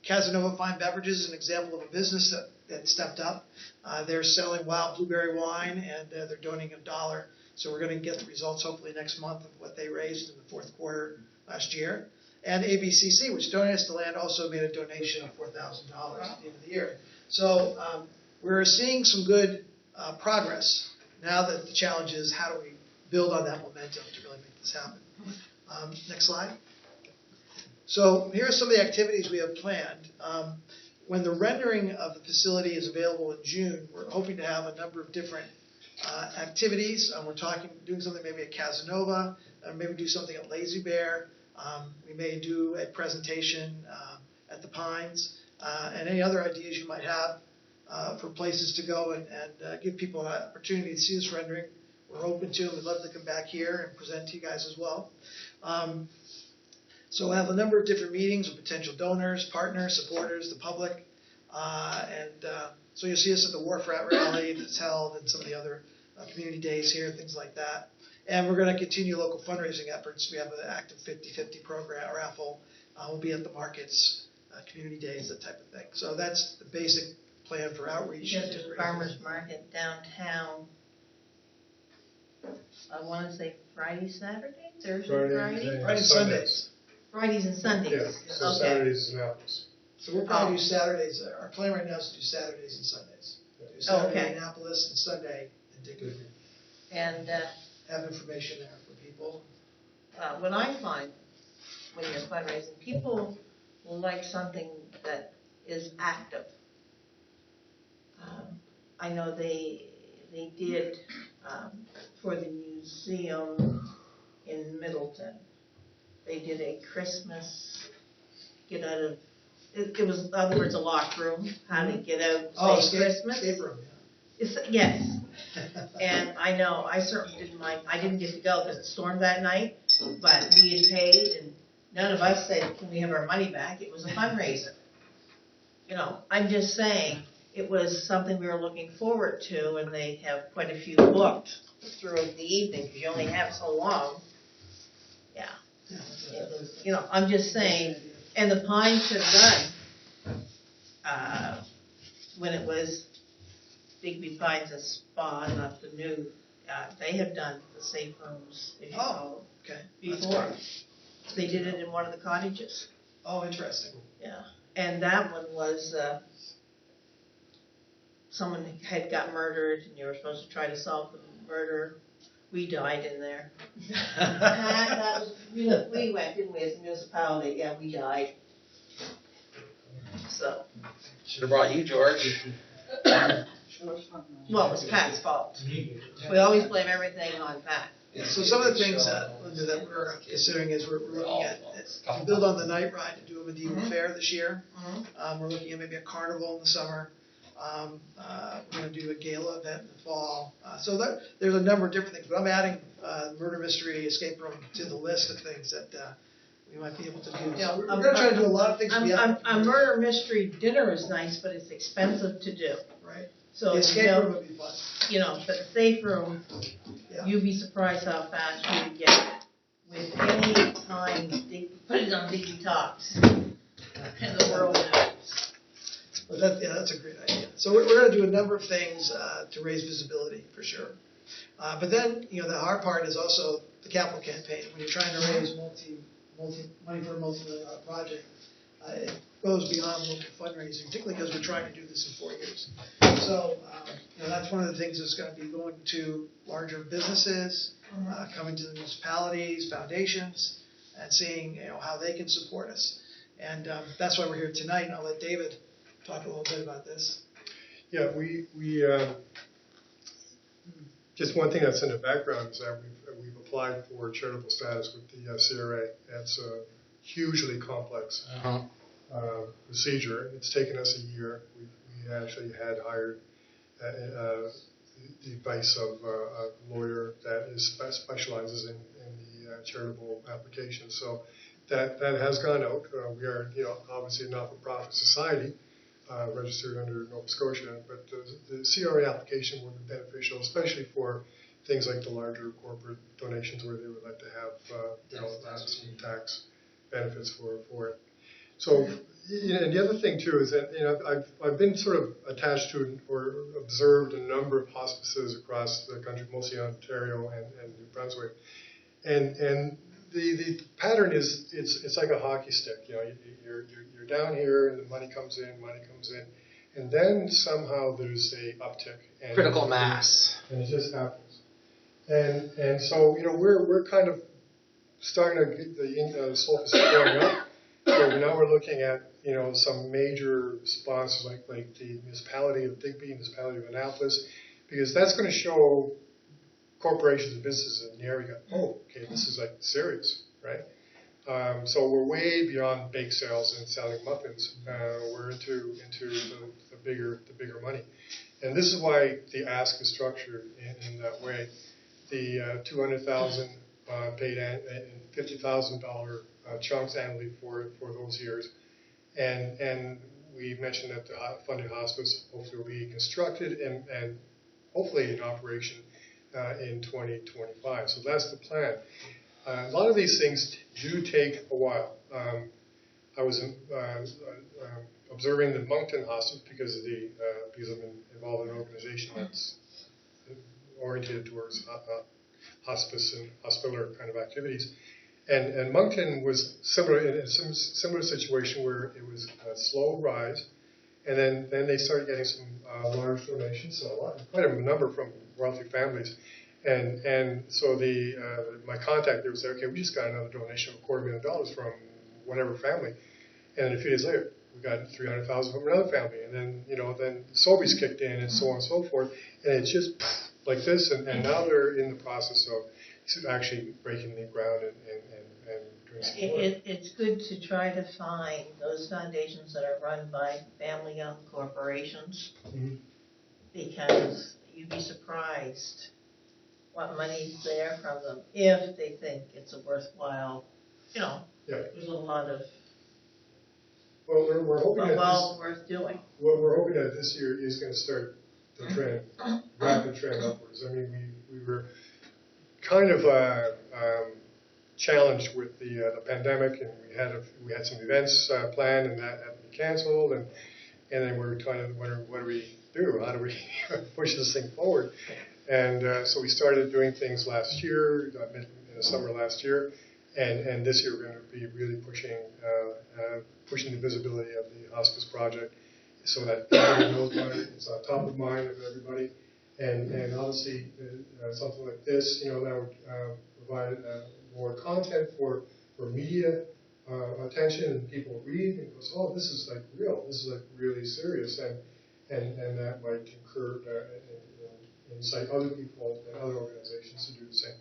Casanova Fine Beverages is an example of a business that stepped up. They're selling wild blueberry wine, and they're donating $1. So we're going to get the results hopefully next month of what they raised in the fourth quarter last year. And ABCC, which donated us the land, also made a donation of $4,000 at the end of the year. So we're seeing some good progress. Now that the challenge is how do we build on that momentum to really make this happen. Next slide. So here are some of the activities we have planned. When the rendering of the facility is available in June, we're hoping to have a number of different activities. We're doing something maybe at Casanova, maybe do something at Lazy Bear. We may do a presentation at the Pines, and any other ideas you might have for places to go and give people an opportunity to see this rendering. We're open to them. We'd love to come back here and present to you guys as well. So we'll have a number of different meetings with potential donors, partners, supporters, the public. So you'll see us at the Wharf Rat Rally that's held and some of the other community days here, things like that. And we're going to continue local fundraising efforts. We have an active 50-50 program, raffle. We'll be at the markets, community days, that type of thing. So that's the basic plan for outreach. There's a farmer's market downtown. I want to say Friday, Saturday, Thursday, Friday? Friday and Sundays. Fridays and Sundays. Yeah, so Okay. Saturdays and Annapolis. So we'll probably do Saturdays. Our plan right now is to do Saturdays and Sundays. Do Saturday in Annapolis and Sunday in Digby. And Have information there for people. what I find when you're fundraising, people like something that is active. I know they did for the museum in Middleton. They did a Christmas get out of. It was, in other words, a locked room. How to get out say Christmas. Escape room. Yeah. Yes. And I know I certainly didn't mind. I didn't get to go because it stormed that night, but we had paid, and none of us said, "Can we have our money back?" It was a fundraiser. I'm just saying. It was something we were looking forward to, and they have quite a few booked throughout the evening because you only have so long. Yeah. It was, I'm just saying, and the Pines have done, when it was Digby Pines and Spa, not the new, they have done the safe rooms, if you know, Okay. before. They did it in one of the cottages. Oh, interesting. Yeah. And that one was, someone had got murdered, and you were supposed to try to solve the murder. We died in there. That was, we went, didn't we, as a municipality? Yeah, we died. So, Should have brought you, George. well, it was Pat's fault. We always blame everything on Pat. Yeah, so some of the things Linda, that we're considering is we're looking at, to build on the night ride, to do a medieval fair this year. We're looking at maybe a carnival in the summer. We're going to do a gala event in the fall. So there's a number of different things, but I'm adding murder mystery escape room to the list of things that we might be able to do. Yeah, So we're going to try to do a lot of things. A murder mystery dinner is nice, but it's expensive to do. Right. So, The escape room would be fun. but the safe room, Yeah. you'd be surprised how fast you would get with any time, put it on Digby Talks, and the world knows. But that's a great idea. So we're going to do a number of things to raise visibility for sure. But then, the hard part is also the capital campaign. When you're trying to raise money for a multi-million-dollar project, it goes beyond local fundraising, particularly because we're trying to do this in 4 years. So, that's one of the things that's going to be going to larger businesses, coming to the municipalities, foundations, and seeing, how they can support us. And that's why we're here tonight. And I'll let David talk a little bit about this. Yeah, we just one thing that's in the background is that we've applied for charitable status with the CRA. It's a hugely complex procedure. It's taken us a year. We actually had hired the advice of a lawyer that specializes in the charitable application. So that has gone out. We are, obviously a not-for-profit society, registered under Nova Scotia, but the CRA application would be beneficial, especially for things like the larger corporate donations where they would like to have, some tax benefits for it. So, and the other thing too is that, I've been sort of attached to or observed a number of hospices across the country, mostly Ontario and New Brunswick, and the pattern is it's like a hockey stick. You're down here and the money comes in, and then somehow there's a uptick. And Critical mass. And it just happens. And so we're kind of starting to get the slope is going up. So now we're looking at some major sponsors like the Municipality of Digby, Municipality of Annapolis, because that's going to show corporations and businesses in the area, okay, this is like serious, right? So we're way beyond bake sales and selling muffins. We're into the bigger money, and this is why the ask is structured in that way. The $200,000 paid and $50,000 chunks annually for those years, and we mentioned that the funded hospice hopefully will be constructed and hopefully in operation in 2025. So that's the plan. A lot of these things do take a while. I was observing the Moncton Hospice because I'm involved in an organization that's oriented towards hospice and hospitaler kind of activities. And Moncton was in a similar situation where it was a slow rise, and then they started getting some large donations, quite a number from wealthy families. And so my contact there said, okay, we just got another donation of $250,000 from whatever family, and then a few days later we got $300,000 from another family, and then then Sobeys kicked in and so on and so forth, and it's just like this, and now they're in the process of actually breaking the ground and doing some work. It's good to try to find those foundations that are run by family-owned corporations, because you'd be surprised what money's there from them if they think it's a worthwhile, there's a lot of Well, we're hoping that worth doing. Well, we're hoping that this year is going to start the trend, rapid trend upwards. I mean, we were kind of challenged with the pandemic, and we had some events planned, and that had to be canceled, and then we were trying to wonder, what do we do? How do we push this thing forward? And so we started doing things last year, in the summer last year, and this year we're going to be really pushing the visibility of the hospice project so that everybody knows about it. It's on top of mind of everybody, and obviously something like this, that would provide more content for media, attention, and people read and goes, oh, this is like real, this is like really serious, and that might incite other people and other organizations to do the same.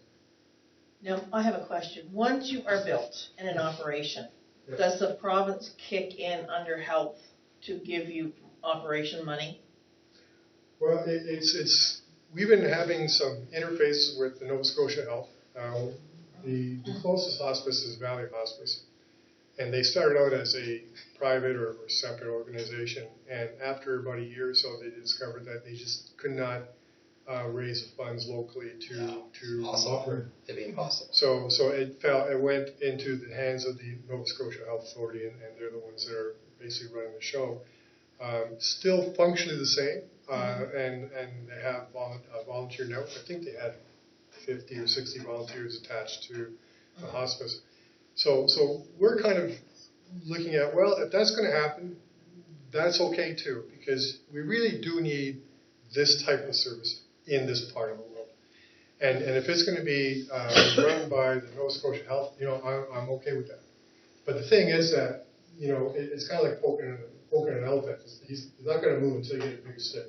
Now, I have a question. Once you are built and in operation, does the province kick in under health to give you operation money? Well, we've been having some interfaces with the Nova Scotia Health. The closest hospice is Valley Hospice, and they started out as a private or separate organization, and after about a year or so, they discovered that they just could not raise the funds locally to offer. It'd be impossible. So it went into the hands of the Nova Scotia Health Authority, and they're the ones that are basically running the show. Still functionally the same, and they have a volunteer network. I think they had 50 or 60 volunteers attached to the hospice. So we're kind of looking at, well, if that's going to happen, that's okay too, because we really do need this type of service in this part of the world. And if it's going to be run by the Nova Scotia Health, I'm okay with that. But the thing is that, it's kind of like poking an elephant. He's not going to move until you get a big stick.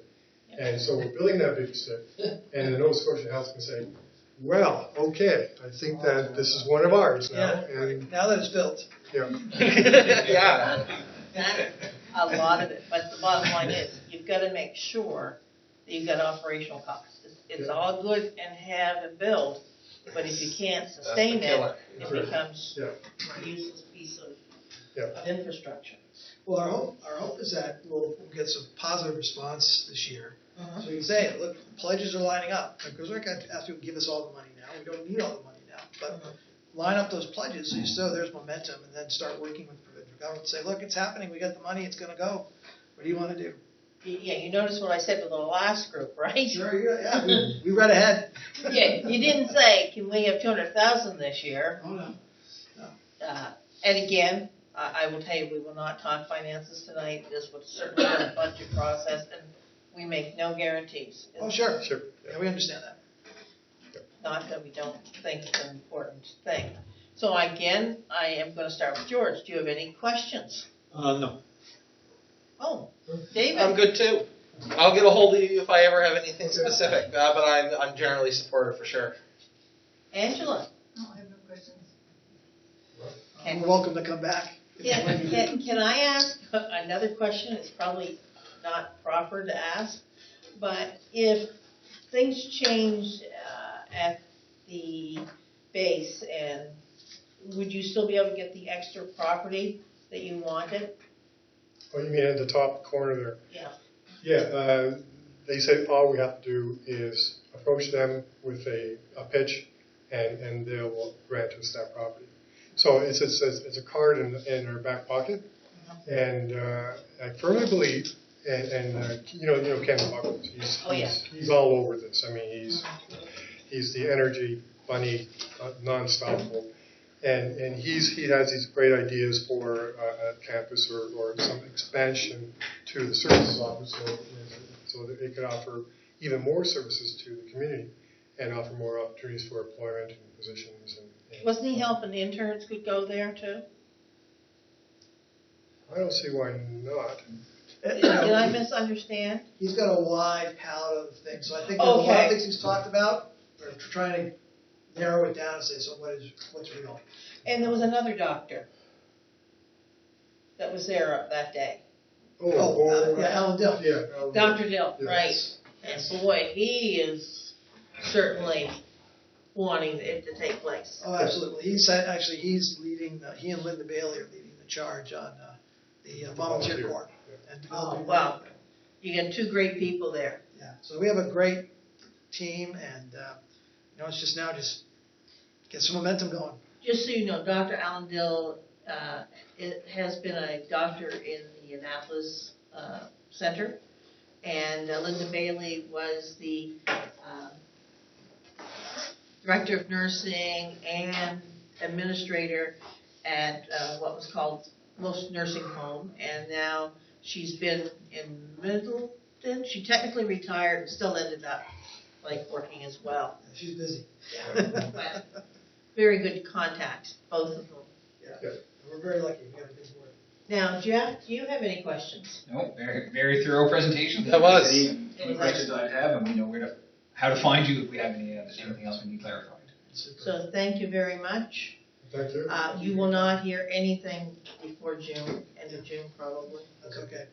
And so we're building that big stick, and the Nova Scotia Health can say, well, okay, I think that this is one of ours now. Yeah, and now that it's built. Yeah. Yeah. That's a lot of it, but the bottom line is, you've got to make sure that you've got operational costs. It's all good and have and build, but if you can't sustain it, it becomes a useless piece of infrastructure. Well, our hope is that we'll get some positive response this year. So we can say, look, pledges are lining up. Because we're going to have to give us all the money now. We don't need all the money now. But line up those pledges so there's momentum, and then start working with the provincial government and say, look, it's happening. We got the money. It's going to go. What do you want to do? Yeah, you noticed what I said with the last group, right? Sure, yeah. We read ahead. Yeah, you didn't say, can we have 200,000 this year? Oh, no. And again, I will tell you, we will not talk finances tonight. This was certainly a budget process, and we make no guarantees. Oh, sure. Yeah, we understand that. Not that we don't think it's an important thing. So again, I am going to start with George. Do you have any questions? No. Oh, David. I'm good too. I'll get a hold of you if I ever have anything specific, but I'm generally supportive for sure. Angela. No, I have no questions. You're welcome to come back. Yeah, can I ask another question? It's probably not proper to ask, but if things change at the base, and would you still be able to get the extra property that you wanted? Oh, you mean at the top corner there? Yeah. Yeah, they said all we have to do is approach them with a pitch, and they will grant us that property. So it's a card in our back pocket, and I firmly believe, and Ken Buckles, he's all over this. I mean, he's the energy bunny, non-stoppable. And he has these great ideas for a campus or some expansion to the services office so that it could offer even more services to the community and offer more opportunities for employment and positions. Wasn't he helping interns could go there too? I don't see why not. Did I misunderstand? He's got a wide palette of things. So I think there's a lot of things he's talked about. We're trying to narrow it down and say, so what's real? And there was another doctor that was there that day. Alan Dill. Yeah, Dr. Dill, yes. right. And boy, he is certainly wanting it to take place. Oh, absolutely. He's leading, he and Linda Bailey are leading the charge on the volunteer corps. And Oh, wow. You got two great people there. Yeah, so we have a great team, and it's just get some momentum going. Just so you know, Dr. Alan Dill has been a doctor in the Annapolis Center, and Linda Bailey was the director of nursing and administrator at what was called Most Nursing Home, and now she's been in Middleton. She technically retired and still ended up working as well. She's busy. Yeah. But very good contacts, both of them. Yeah. we're very lucky, we have a good board. Now, Jeff, do you have any questions? No, very thorough presentation. That was. Any questions I'd have, and we know how to find you if we have anything else we need clarified. So thank you very much. Thank you. You will not hear anything before June, end of June probably. That's okay.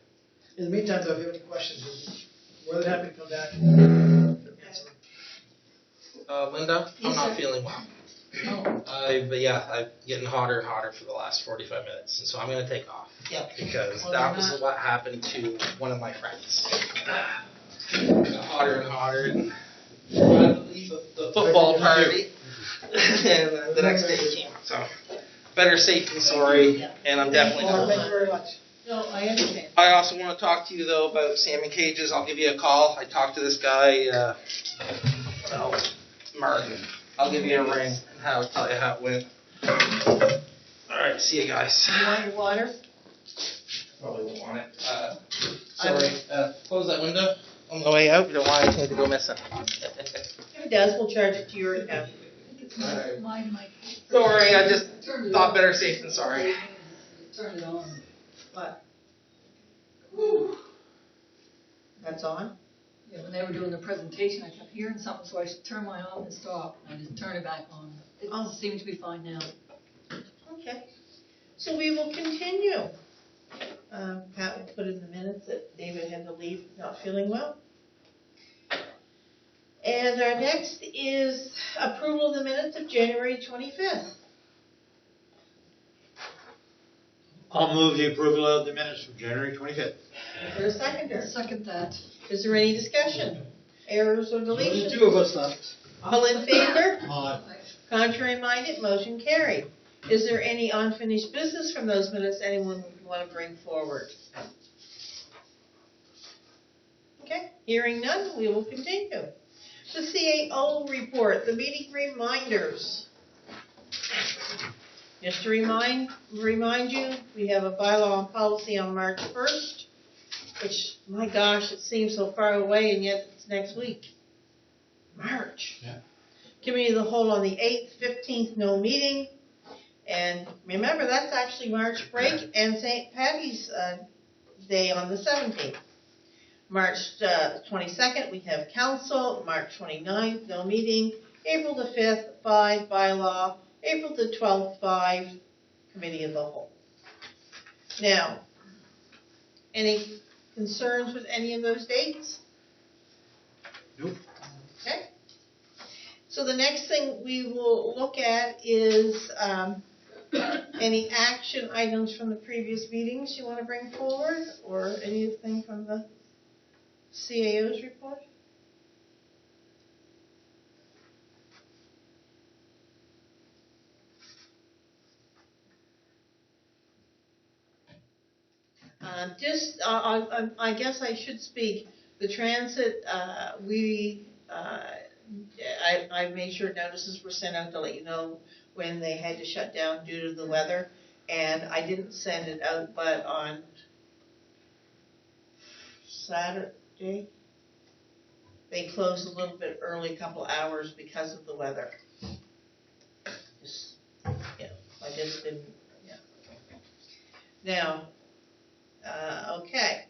In the meantime, though, if you have any questions, we're more than happy to come back and answer them. Linda, I'm Yes, not sir. feeling well. Oh, But yeah, I'm getting hotter and hotter for the last 45 minutes, and so I'm gonna take off yeah. because Well, that you're was not- what happened to one of my friends. Got hotter and hotter, and had to leave the football party, and the next day he came out. So better safe than sorry, and I'm definitely Well, not. thank you very much. No, I understand. I also want to talk to you though about salmon cages. I'll give you a call. I talked to this guy, Martin. I'll give you a ring and I'll tell you how it went. All right, see you guys. You want your water? Probably won't want it. Sorry. Close that window on the way out. You don't want anything to go missing. If it does, we'll charge it to your account. It's mine, Mike. Sorry, I just Turn it thought on. better safe than sorry. Turn it on. What? That's on? Yeah, when they were doing the presentation, I kept hearing something, so I should turn mine off and stop. I just turned it back on. It Oh. seems to be fine now. Okay. So we will continue. Pat will put in the minutes that David had to leave not feeling well. And our next is approval of the minutes of January 25th. I'll move the approval of the minutes from January 25th. Is there a seconder? Second that. Is there any discussion? Errors or Only deletions? two of us left. All in favor? Aye. Contrary minded, motion carried. Is there any unfinished business from those minutes anyone would want to bring forward? Okay, hearing none, we will continue. The CAO report, the meeting reminders. Just to remind you, we have a bylaw and policy on March 1st, which, my gosh, it seems so far away, and yet it's next week. March. Yeah. Committee of the whole on the 8th, 15th, no meeting. And remember, that's actually March break and St. Patty's Day on the 17th. March 22nd, we have council. March 29th, no meeting. April the 5th, 5, bylaw. April the 12th, 5, committee of the whole. Now, any concerns with any of those dates? Nope. Okay. So the next thing we will look at is any action items from the previous meetings you want to bring forward, or anything from the CAO's report? I guess I should speak. The transit, I made sure notices were sent out to let you know when they had to shut down due to the weather, and I didn't send it out, but on Saturday, they closed a little bit early, a couple hours because of the weather. I just didn't, Now, okay.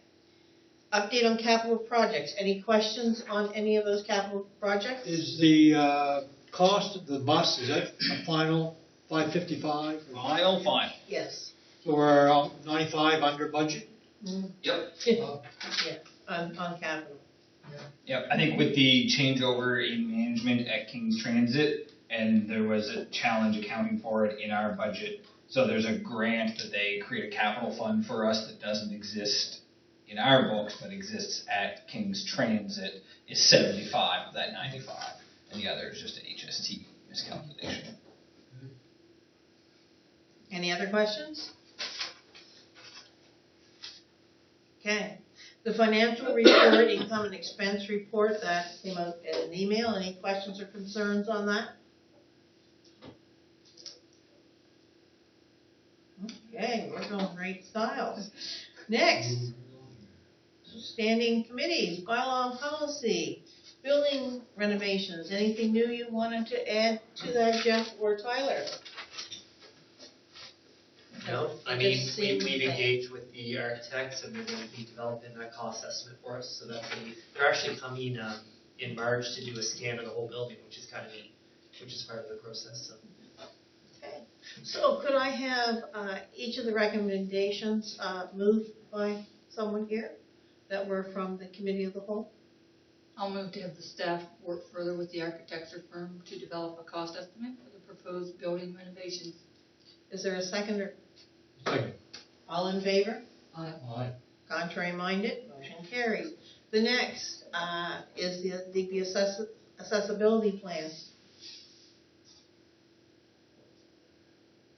Update on capital projects. Any questions on any of those capital projects? Is the cost of the bus, is that a final 555? Final. Yes. So we're 95 under budget? Yep. Yeah, on capital. Yep, I think with the changeover in management at King's Transit, and there was a challenge accounting for it in our budget. So there's a grant that they create a capital fund for us that doesn't exist in our books, but exists at King's Transit, is 75 of that 95. And the other is just an HST miscalculation. Any other questions? Okay. The financial report, income and expense report, that came out in an email. Any questions or concerns on that? Okay, we're going great style. Next, standing committees, bylaw and policy, building renovations. Anything new you wanted to add to that, Jeff or Tyler? No, I It mean, just seemed we've that- engaged with the architects and they're going to be developing that cost estimate for us, so they're actually coming, in March to do a scan of the whole building, which is kind of neat, which is part of the process, so. Okay. So could I have each of the recommendations moved by someone here that were from the committee of the whole? I'll move to have the staff work further with the architecture firm to develop a cost estimate for the proposed building renovations. Is there a seconder? Second. All in favor? Aye. Contrary minded? Motion carries. The next is the Digby accessibility plan.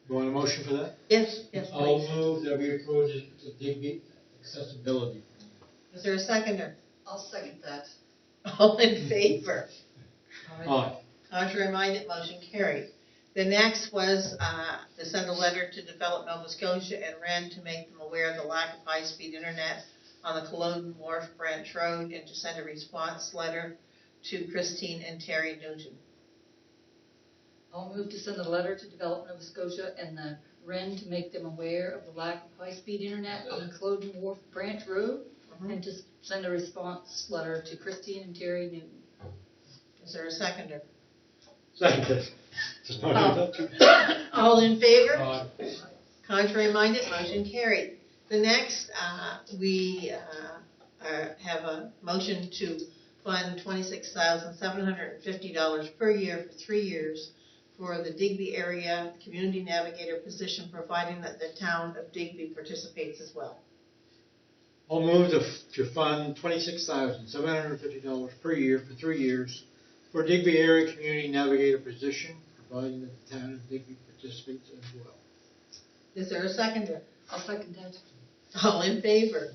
You want a motion for that? Yes, I'll please. move that we approve the Digby accessibility. Is there a seconder? I'll second that. All in favor? Aye. Contrary minded? Motion carried. The next was to send a letter to Develop Nova Scotia and Wren to make them aware of the lack of high-speed internet on the Culloden Wharf Branch Road and to send a response letter to Christine and Terry Newton. I'll move to send a letter to Develop Nova Scotia and the Wren to make them aware of the lack of high-speed internet on the Culloden Wharf Branch Road and to send a response letter to Christine and Terry Newton. Is there a seconder? Second. All in favor? Aye. Contrary minded? Motion carried. The next, we have a motion to fund $26,750 per year for 3 years for the Digby area community navigator position, providing that the town of Digby participates as well. I'll move to fund $26,750 per year for 3 years for Digby area community navigator position, providing that the town of Digby participates as well. Is there a seconder? I'll second that. All in favor?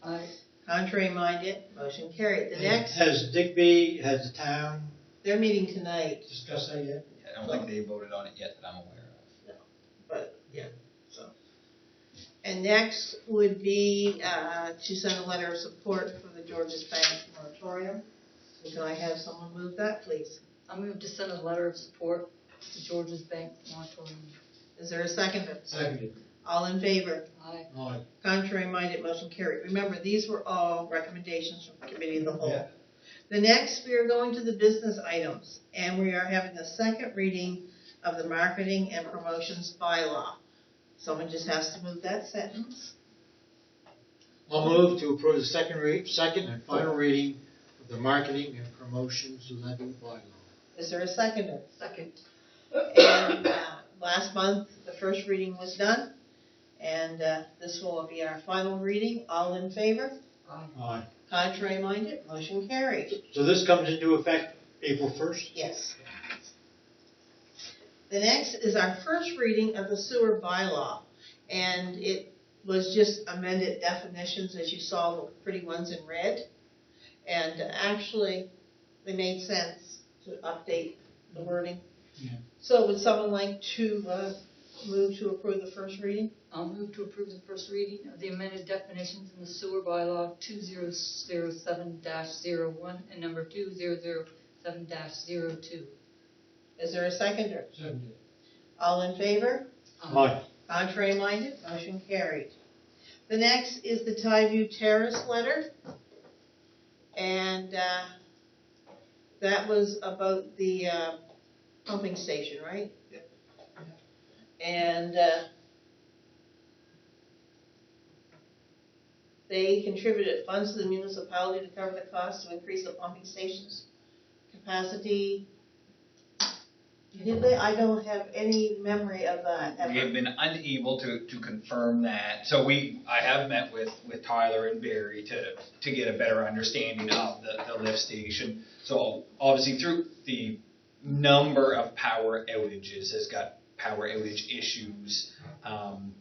Aye. Contrary minded? Motion carried. The next, Has the town they're meeting tonight, discussed that yet? I don't think they voted on it yet that I'm aware of. but, yeah, so. And next would be to send a letter of support for the Georges Bank moratorium. So can I have someone move that, please? I'll move to send a letter of support to Georges Bank moratorium. Is there a seconder? Seconded. All in favor? Aye. Aye. Contrary minded, motion carried. Remember, these were all recommendations from the committee of the whole. Yeah. The next, we are going to the business items, and we are having the second reading of the marketing and promotions bylaw. Someone just has to move that sentence. I'll move to approve the second and final reading of the marketing and promotions levy bylaw. Is there a seconder? Second. And last month, the first reading was done, and this will be our final reading. All in favor? Aye. Aye. Contrary minded, motion carried. So this comes into effect April 1st? Yes. The next is our first reading of the sewer bylaw, and it was just amended definitions, as you saw the pretty ones in red. And actually, they made sense to update the wording. Yeah. So would someone like to move to approve the first reading? I'll move to approve the first reading of the amended definitions in the sewer bylaw 2007-01 and number 2007-02. Is there a seconder? Seconded. All in favor? Aye. Contrary minded, motion carried. The next is the Tyview Terrace letter. And that was about the pumping station, right? Yep. And they contributed funds to the municipality to cover the cost to increase the pumping station's capacity. Did they? I don't have any memory of that ever. We have been unable to confirm that. So I have met with Tyler and Barry to get a better understanding of the lift station. So obviously through the number of power outages has got power outage issues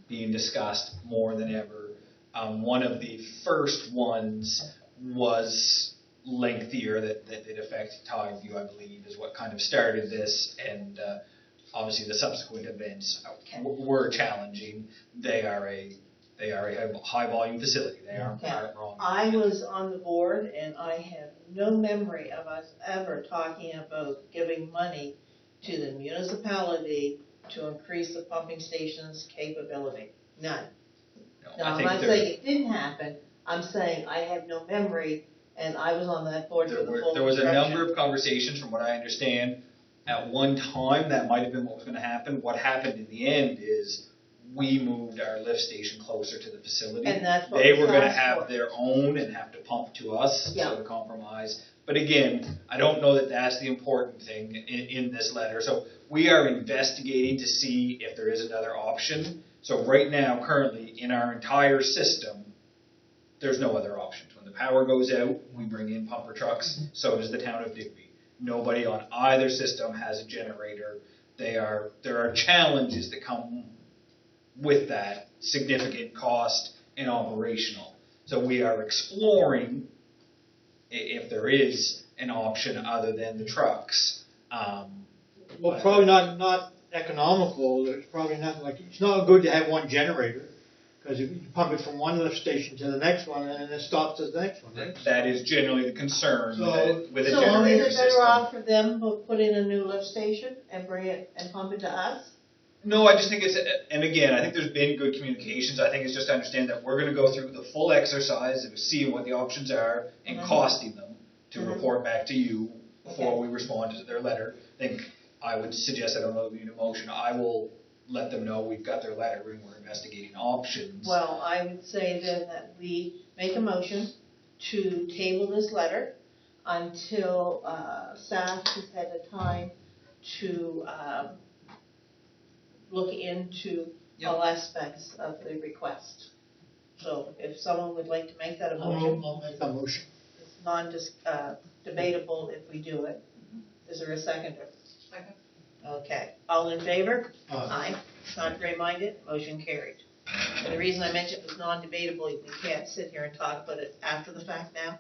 being discussed more than ever. One of the first ones was lengthier that affected Tyview, I believe, is what kind of started this, and obviously the subsequent events were challenging. They are a high volume facility. They aren't wrong. I was on the board, and I have no memory of us ever talking about giving money to the municipality to increase the pumping station's capability. None. No, No, I I'm think not saying it didn't happen, I'm saying I have no memory, and I was on that board for the full there was a construction. number of conversations, from what I understand. At one time, that might have been what was gonna happen. What happened in the end is we moved our lift station closer to the facility. And that's what They was were gonna asked have for. their own and have to pump to us, Yeah. so the compromise. But again, I don't know that that's the important thing in this letter. So we are investigating to see if there is another option. So right now, currently, in our entire system, there's no other options. When the power goes out, we bring in pumper trucks, so does the town of Digby. Nobody on either system has a generator. There are challenges that come with that, significant cost and operational. So we are exploring if there is an option other than the trucks. Well, probably not economical, there's probably not, like, it's not good to have one generator, because if you pump it from one lift station to the next one, and then it stops at the next one, right? That is generally the concern with a So generator is it better system. off for them to put in a new lift station and bring it and pump it to us? No, I just think it's, and again, I think there's been good communications. I think it's just to understand that we're going to go through the full exercise of seeing what the options are and costing them to report back to you before we respond to their letter. I think I would suggest, I don't know if you need a motion, I will let them know we've got their letter and we're investigating options. Well, I would say then that we make a motion to table this letter until staff has had a time to look into all aspects of the request. So if someone would like to make that a motion, I'll make that motion. it's non-debatable if we do it. Is there a seconder? Second. Okay, all in favor? Aye. Contrary-minded, motion carried. And the reason I mentioned it was non-debatable, we can't sit here and talk about it after the fact now.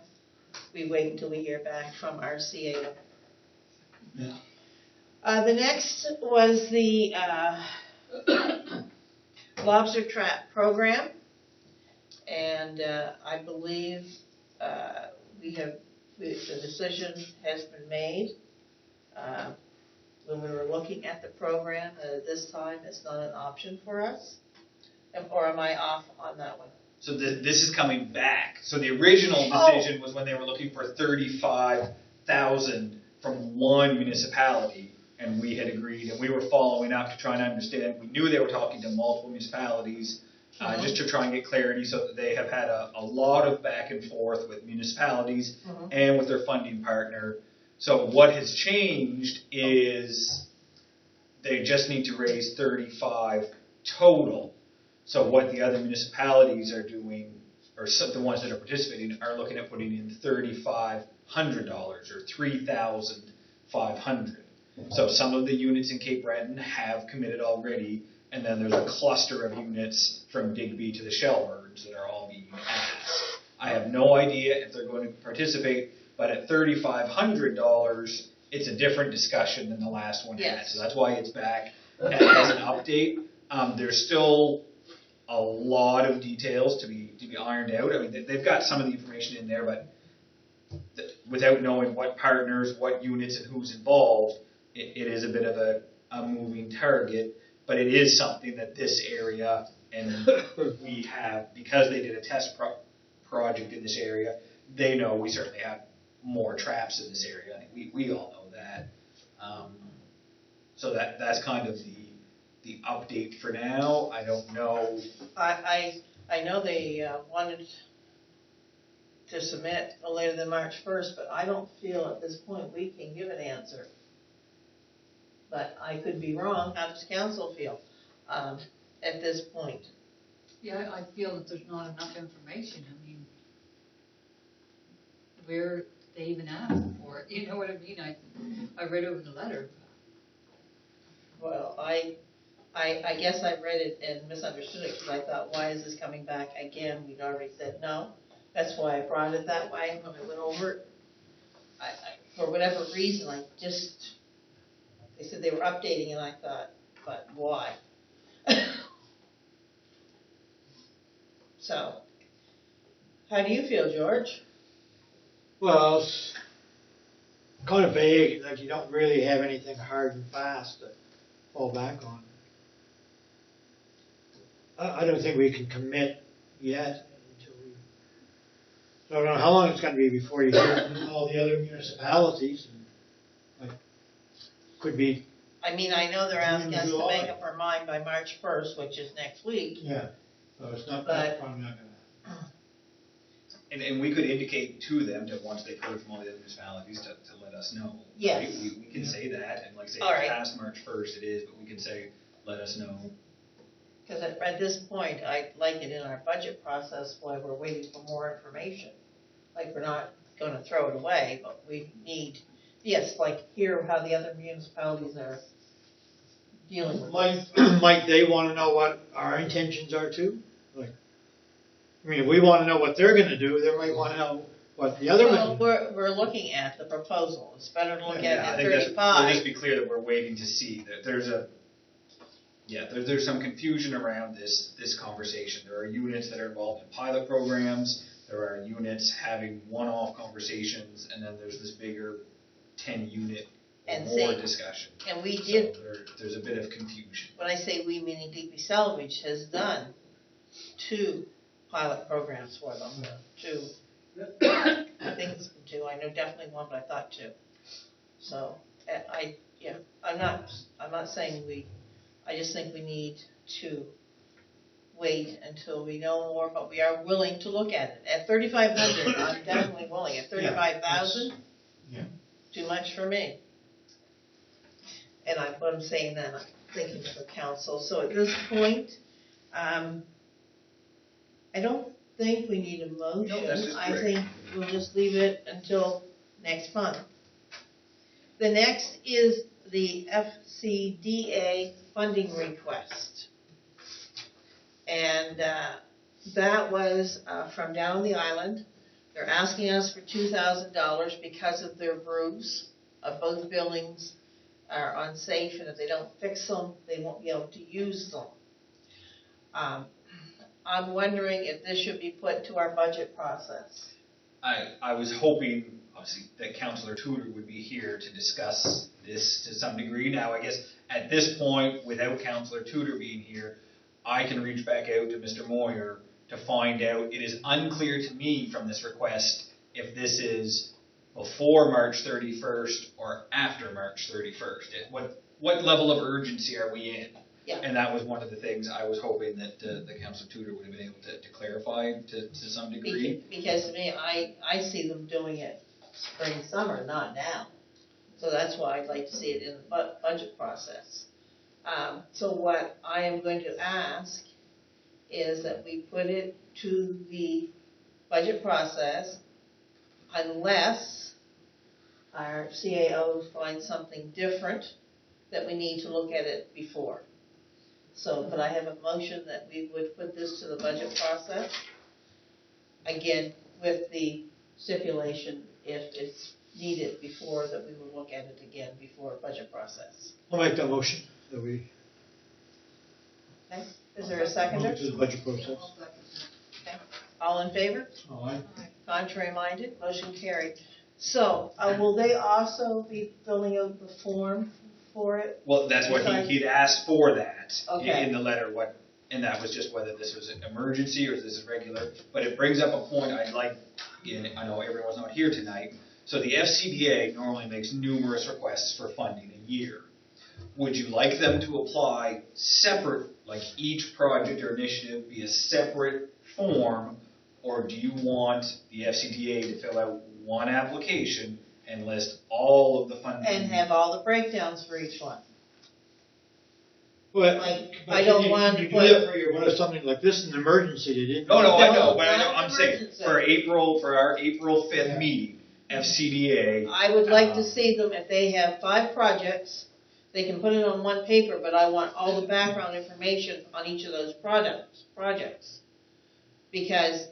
We wait until we hear back from our CAO. Yeah. The next was the lobster trap program. And I believe the decision has been made. When we were looking at the program, this time it's not an option for us? Or am I off on that one? So this is coming back. So the original decision was when they were looking for 35,000 from one municipality, and we had agreed, and we were following up to try and understand. We knew they were talking to multiple municipalities, just to try and get clarity, so that they have had a lot of back and forth with municipalities and with their funding partner. So what has changed is they just need to raise 35 total. So what the other municipalities are doing, or the ones that are participating, are looking at putting in $3,500 or $3,500. So some of the units in Cape Breton have committed already, and then there's a cluster of units from Digby to the Shellbirds that are all being asked. I have no idea if they're going to participate, but at $3,500, it's a different discussion than the last one had. So that's why it's back as an update. There's still a lot of details to be ironed out. I mean, they've got some of the information in there, but without knowing what partners, what units, and who's involved, it is a bit of a moving target. But it is something that this area, and we have, because they did a test project in this area, they know we certainly have more traps in this area. I think we all know that. So that's kind of the update for now. I don't know. I know they wanted to submit no later than March 1st, but I don't feel at this point we can give an answer. But I could be wrong. How does council feel at this point? Yeah, I feel that there's not enough information. I mean, where they even ask for it, you know what I mean? I read over the letter. Well, I guess I read it and misunderstood it because I thought, why is this coming back again? We'd already said no. That's why I brought it that way when I went over it. For whatever reason, they said they were updating and I thought, but why? So, how do you feel, George? Well, it's kind of vague, like you don't really have anything hard and fast to fall back on. I don't think we can commit yet until we, so I don't know how long it's gonna be before you hear from all the other municipalities. And, like, could be, I mean, I know they're asking us to July. make up our mind by March 1st, which is next week. yeah, so it's not, But- that's probably not gonna. And we could indicate to them that once they've heard from all the other municipalities to let us know. Yes. Right? We can say that, and like say, All right. past March 1st it is, but we can say, let us know. Because at this point, I'd like it in our budget process while we're waiting for more information. Like, we're not gonna throw it away, but we need, yes, like, hear how the other municipalities are dealing with this. Might they wanna know what our intentions are too? Like, I mean, if we wanna know what they're gonna do, they might wanna know what the other Well, one. we're looking at the proposal. It's better to look Yeah, at I it think at that's, we'll 35. just be clear that we're waiting to see, that there's some confusion around this conversation. There are units that are involved in pilot programs, there are units having one-off conversations, and then there's this bigger 10-unit or And more see, discussion. And we So did, there's a bit of confusion. when I say we, meaning Digby Salvage, has done 2 pilot programs for them, 2. I think it's been 2, I know definitely one, but I thought 2. So, I'm not saying I just think we need to wait until we know more, but we are willing to look at it. At 3,500, I'm definitely willing. At 35,000? Yeah. Too much for me. And what I'm saying then, I'm thinking for council. So at this point, I don't think we need a motion. No, that's just I great. think we'll just leave it until next month. The next is the FCDA funding request. And that was from down the island. They're asking us for $2,000 because of their roofs of both buildings are unsafe, and if they don't fix them, they won't be able to use them. I'm wondering if this should be put to our budget process. I was hoping, obviously, that Councillor Tudor would be here to discuss this to some degree. Now, I guess at this point, without Councillor Tudor being here, I can reach back out to Mr. Moyer to find out. It is unclear to me from this request if this is before March 31st or after March 31st. What level of urgency are we in? Yeah. And that was one of the things I was hoping that the Councillor Tudor would have been able to clarify to some degree. Because to me, I see them doing it spring, summer, not now. So that's why I'd like to see it in the budget process. So what I am going to ask is that we put it to the budget process unless our CAO finds something different that we need to look at it before. So could I have a motion that we would put this to the budget process? Again, with the stipulation, if it's needed before, that we would look at it again before budget process. I'll make that motion that we Okay, is there a seconder? move to the budget process. Okay, all in favor? All right. Contrary minded, motion carried. So, will they also be filling out the form for it? Well, that's what Besides- he'd asked for that Okay. in the letter, and that was just whether this was an emergency or is this regular. But it brings up a point I'd like, and I know everyone's not here tonight, so the FCDA normally makes numerous requests for funding a year. Would you like them to apply separate, like each project or initiative be a separate form, or do you want the FCDA to fill out one application and list all of the funding? And have all the breakdowns for each one. But, Like, but I don't you- want you to do put- that for your, what if something like this, an emergency, they didn't. No, I know, No, but not I'm saying, emergency. for our April 5th Yeah. meeting, FCDA, I would like to see them, if they have 5 projects, they can put it on one paper, but I want all the background information on each of those projects. Because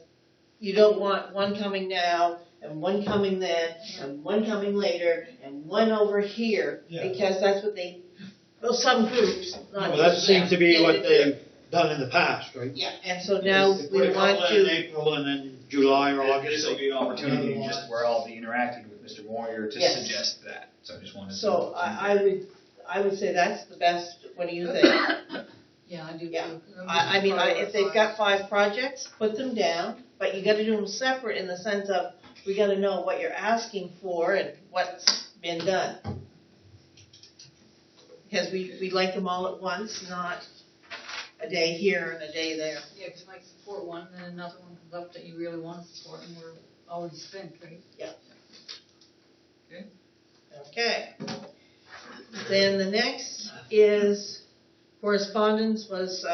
you don't want one coming now, and one coming then, and one coming later, and one over here, Yeah. because that's what some groups, not Well, that just seems to be them, what get to do. they've done in the past, right? Yeah, and so now They put we a want couple in to, April and then July or this August. will be an opportunity Another just one. where I'll be interacting with Mr. Moyer to Yes. suggest that. So I just wanted to. so I would say that's the best, what do you think? Yeah, I do too. Yeah. I mean, if they've got 5 projects, put them down, but you gotta do them separate in the sense of, we gotta know what you're asking for and what's been done. Because we like them all at once, not a day here and a day there. Yeah, because you might support one, and then another one comes up that you really want to support, and we're already spent, right? Yeah. Okay. Okay. Then the next is correspondence was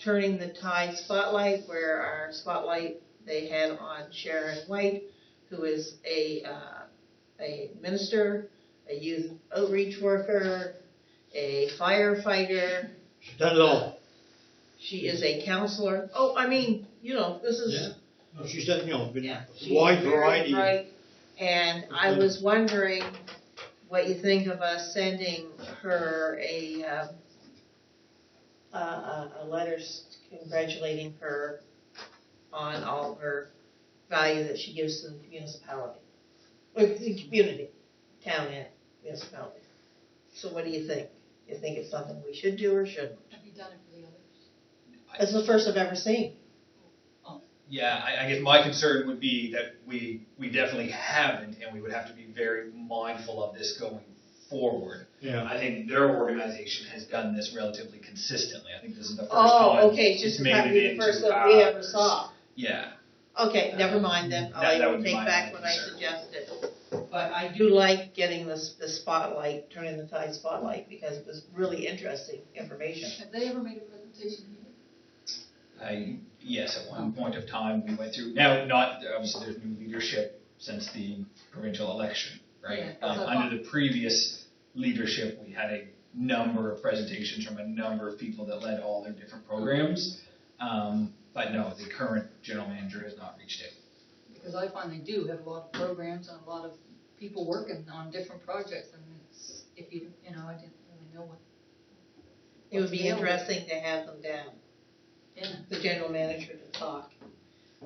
turning the Tide Spotlight, where our spotlight they had on Sharon White, who is a minister, a youth outreach worker, a firefighter. She's done it all. She is a counselor. Oh, I mean, this is. Yeah. No, she's done, been Yeah, a wide variety. Right. And I was wondering what you think of us sending her a letter congratulating her on all her value that she gives to the municipality, or the community, town and municipality. So what do you think? You think it's something we should do or shouldn't? Have you done it for the others? It's the first I've ever seen. Yeah, I guess my concern would be that we definitely haven't, and we would have to be very mindful of this going forward. Yeah. I think their organization has done this relatively consistently. I think this is the first Oh, time okay, just made to it be the into first that we ever ours. saw. Yeah. Okay, never mind then. That I would will be take my back only what I concern. suggested. But I do like getting the spotlight, turning the Tide Spotlight, because it was really interesting information. Have they ever made a presentation here? Yes, at one point of time we went through, now not, obviously there's new leadership since the provincial election, right? Yeah. Under the previous leadership, we had a number of presentations from a number of people that led all their different programs. But no, the current general manager has not reached out. Because I find they do have a lot of programs and a lot of people working on different projects, and it's, if I didn't really know what. It would be what's available. interesting to have them down, Yeah. the general manager to talk.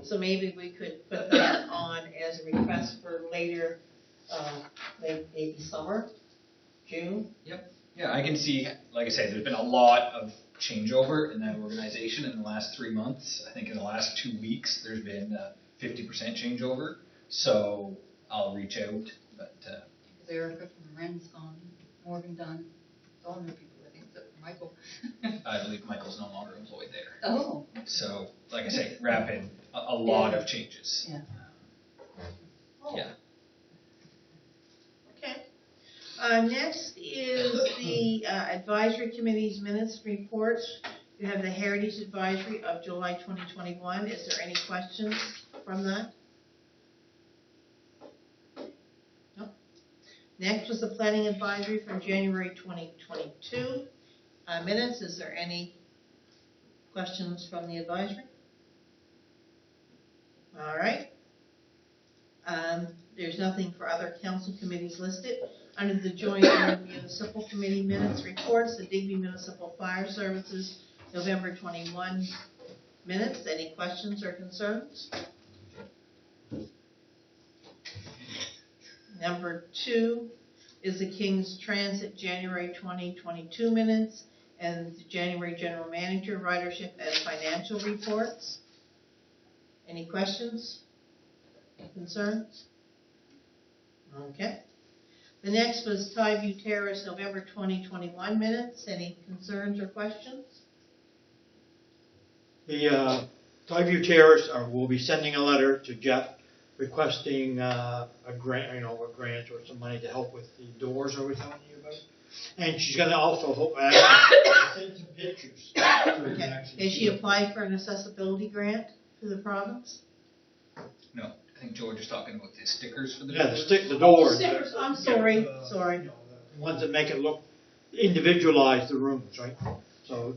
So maybe we could put that on as a request for later, maybe summer, June. Yeah, I can see, like I say, there's been a lot of changeover in that organization in the last 3 months. I think in the last 2 weeks, there's been 50% changeover. So I'll reach out, but. Because Erica from Ren's gone, Morgan done, all new people, I think, except for Michael. I believe Michael's no longer employed there. Oh. So, like I say, rapid, a lot of changes. Yeah. Oh. Yeah. Okay. Next is the advisory committee's minutes report. You have the Heritage Advisory of July 2021. Is there any questions from that? No. Next was the Planning Advisory from January 2022 minutes. Is there any questions from the advisory? All right. There's nothing for other council committees listed. Under the Joint Municipal Committee minutes reports, the Digby Municipal Fire Services November 21 minutes. Any questions or concerns? Number 2 is the King's Transit January 2022 minutes and the January General Manager ridership and financial reports. Any questions? Concerns? Okay. The next was Tyview Terrace November 2021 minutes. Any concerns or questions? The Tyview Terrace, we'll be sending a letter to Jeff requesting a grant, a grant or some money to help with the doors I was telling you about. And she's going to also send some pictures. Okay. Has she applied for an accessibility grant to the province? No, I think George is talking about the stickers for the Yeah, doors. the doors. Stickers. I'm sorry. The ones that make it look, individualize the rooms, right? So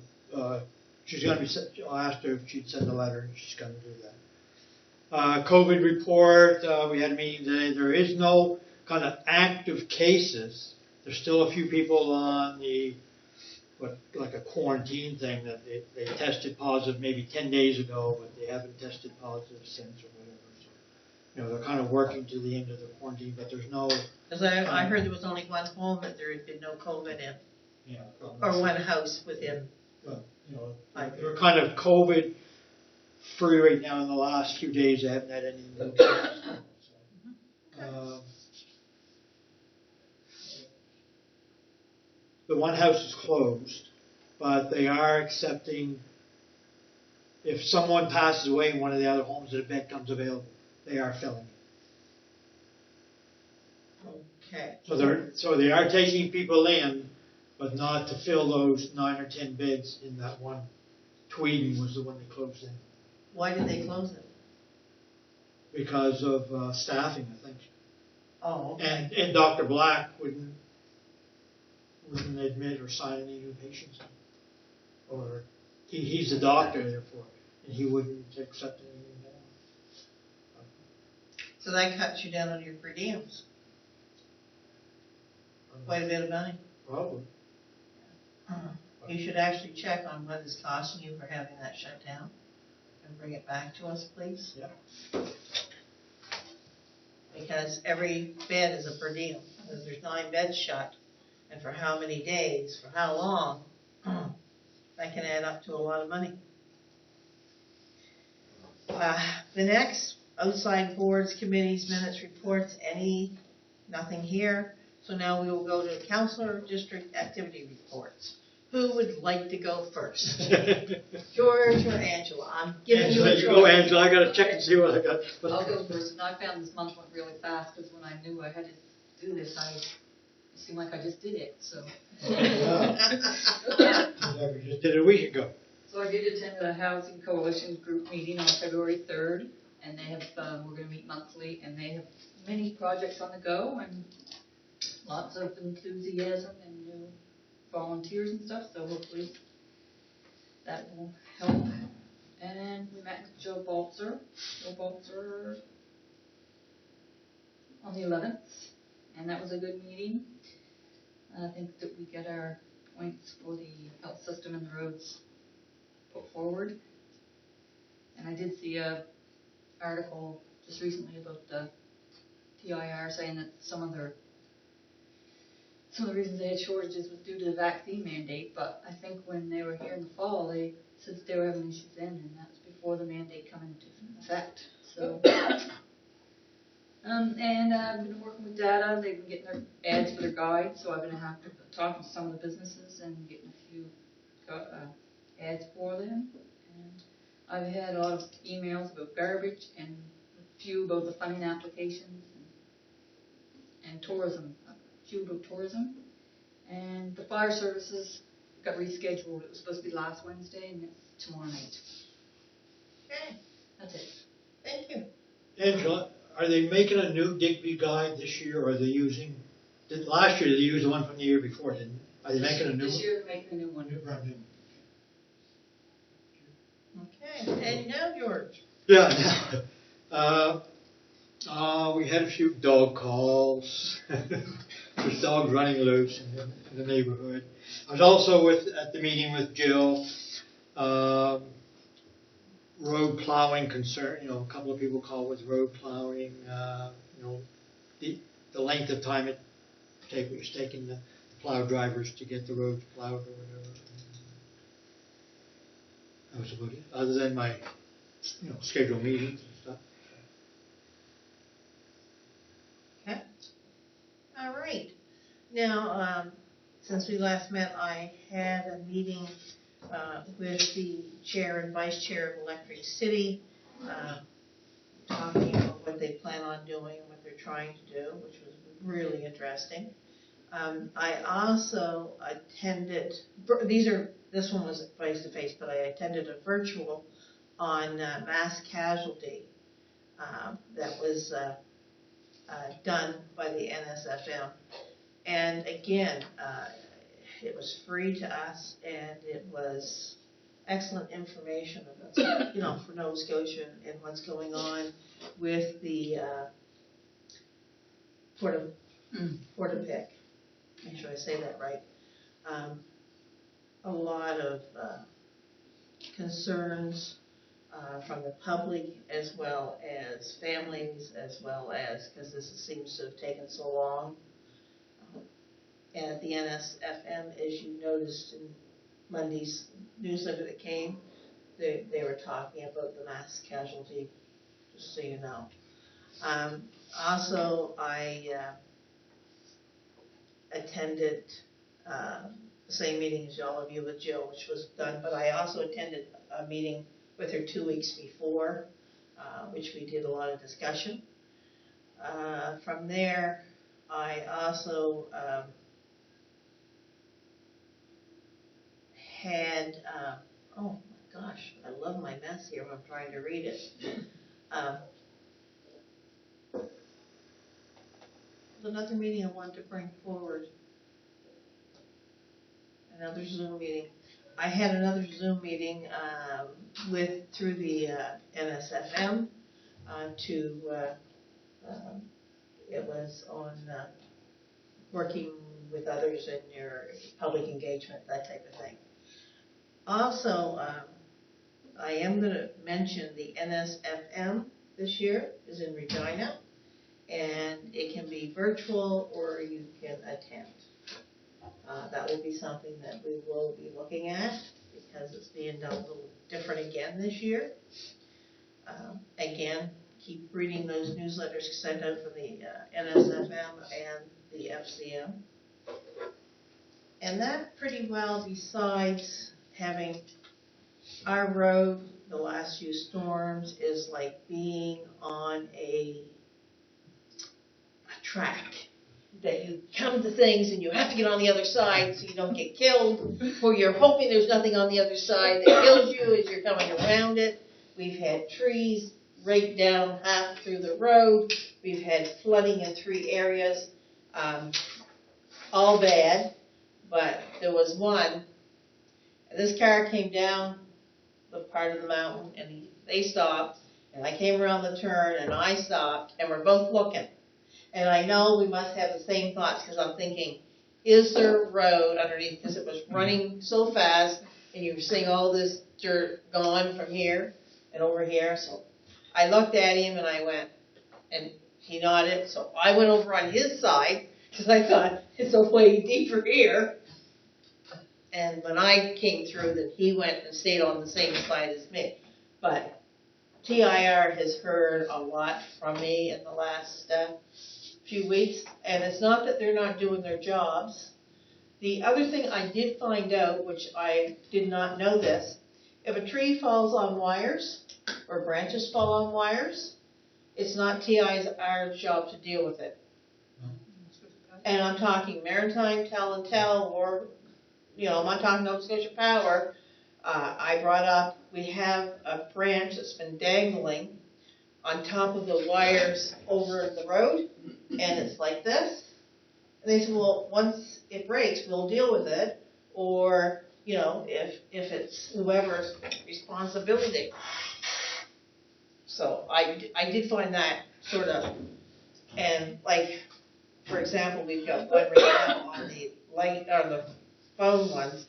she's going to be, I asked her if she'd send a letter, and she's going to do that. COVID report, we had a meeting today. There is no kind of active cases. There's still a few people on like a quarantine thing that they tested positive maybe 10 days ago, but they haven't tested positive since or whatever. So, they're kind of working to the end of the quarantine, but there's no. Because I heard there was only one home that there had been no COVID in, or one house within. Well, you know, they're kind of COVID free right now in the last few days. They haven't had any new cases. So, the one house is closed, but they are accepting, if someone passes away in one of the other homes and a bed comes available, they are filling it. Okay. So they are taking people in, but not to fill those 9 or 10 beds in that one. Tweeden was the one they closed in. Why did they close it? Because of staffing, I think. Oh, okay. And Dr. Black wouldn't admit or sign any new patients. Or he's the doctor, therefore, and he wouldn't accept anything more. So that cuts you down on your per diems. Quite a bit of money. Probably. You should actually check on what it's costing you for having that shut down and bring it back to us, please. Yeah. Because every bed is a per diem. Because there's 9 beds shut, and for how many days, for how long, that can add up to a lot of money. The next, outside boards, committees, minutes, reports, nothing here. So now we will go to councillor district activity reports. Who would like to go first? George or Angela? I'm giving you a choice. You go, Angela. I got to check and see what I got. I'll go first. And I found this month went really fast because when I knew I had to do this, it seemed like I just did it. So. Yeah, we just did it a week ago. So I did attend the Housing Coalition group meeting on February 3rd, and they have we're going to meet monthly, and they have many projects on the go and lots of enthusiasm and new volunteers and stuff. So hopefully that will help. And we met with Joe Baltzer on the 11th, and that was a good meeting. I think that we get our points for the health system and the roads put forward. And I did see a article just recently about the TIR saying that some of the reasons they had shortages was due to the vaccine mandate, but I think when they were here in the fall, they said that they were having issues then, and that was before the mandate coming into effect. So, and I've been working with data. They've been getting their ads for their guides, so I've been talking to some of the businesses and getting a few ads for them. And I've had a lot of emails about garbage and a few about the funding applications and tourism. About tourism, and the fire services got rescheduled. It was supposed to be last Wednesday, and it's tomorrow night. Okay. That's it. Thank you. Angela, are they making a new Digby guide this year, or are they using? Last year they used the one from the year before, didn't they? Are they making a new one? This year they're making a new one. Okay. And now George. Yeah. We had a few dog calls. There's dogs running loose in the neighborhood. I was also at the meeting with Jill. Road plowing concern. A couple of people called with road plowing. The length of time it was taking the plow drivers to get the roads plowed or whatever. That was about it. Other than my, scheduled meetings and stuff. Okay. All right. Now, since we last met, I had a meeting with the chair and vice chair of Electric City, talking about what they plan on doing and what they're trying to do, which was really interesting. I also attended, this one was face to face, but I attended a virtual on mass casualty that was done by the NSFM. And again, it was free to us, and it was excellent information about, for Nova Scotia and what's going on with the Portapic. Make sure I say that right. A lot of concerns from the public as well as families, as well as, because this seems to have taken so long. And at the NSFM, as you noticed in Monday's newsletter that came, they were talking about the mass casualty, just so you know. Also, I attended the same meeting as all of you with Jill, which was done, but I also attended a meeting with her 2 weeks before, which we did a lot of discussion. From there, I also had, oh my gosh, I love my mess here when I'm trying to read it. There's another meeting I wanted to bring forward. Another Zoom meeting. I had another Zoom meeting through the NSFM it was on working with others in your public engagement, that type of thing. Also, I am going to mention the NSFM this year is in Regina, and it can be virtual or you can attend. That will be something that we will be looking at because it's being done a little different again this year. Again, keep reading those newsletters sent out from the NSFM and the FCM. And that pretty well, besides having our road, the last few storms, is like being on a track. That you come to things and you have to get on the other side so you don't get killed, or you're hoping there's nothing on the other side that kills you as you're coming around it. We've had trees raked down half through the road. We've had flooding in 3 areas. All bad, but there was one. This car came down the part of the mountain and they stopped, and I came around the turn and I stopped, and we're both looking. And I know we must have the same thoughts because I'm thinking, is there road underneath? Because it was running so fast and you were seeing all this dirt gone from here and over here. So I looked at him and I went, and he nodded. So I went over on his side because I thought it's a way deeper here. And when I came through, then he went and stayed on the same side as me. But TIR has heard a lot from me in the last few weeks, and it's not that they're not doing their jobs. The other thing I did find out, which I did not know this, if a tree falls on wires or branches fall on wires, it's not our job to deal with it. And I'm talking Maritime, Tell and Tell, or, I'm not talking Nova Scotia Power. I brought up, we have a branch that's been dangling on top of the wires over the road, and it's like this. And they said, well, once it breaks, we'll deal with it, or, if it's whoever's responsibility. So I did find that sort of, and like, for example, we've got one right now on the phone ones,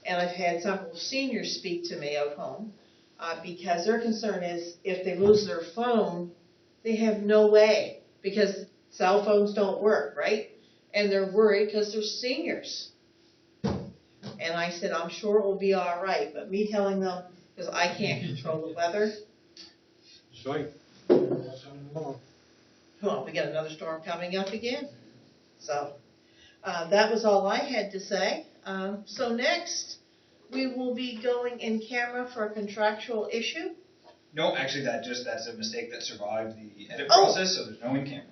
and I've had several seniors speak to me out home, because their concern is if they lose their phone, they have no way, because cell phones don't work, right? And they're worried because they're seniors. And I said, I'm sure it will be all right, but me telling them, because I can't control the weather. That's right. Well, we got another storm coming up again. So that was all I had to say. So next, we will be going in camera for a contractual issue. No, actually, that's a mistake that survived the edit Oh. process, so there's no in camera.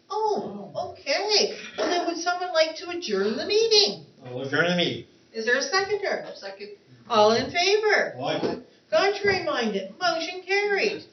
Oh, okay. Well, then would someone like to adjourn the meeting? I'll adjourn the meeting. Is there a seconder? Second. All in favor? Aye. Contrary minded, motion carried.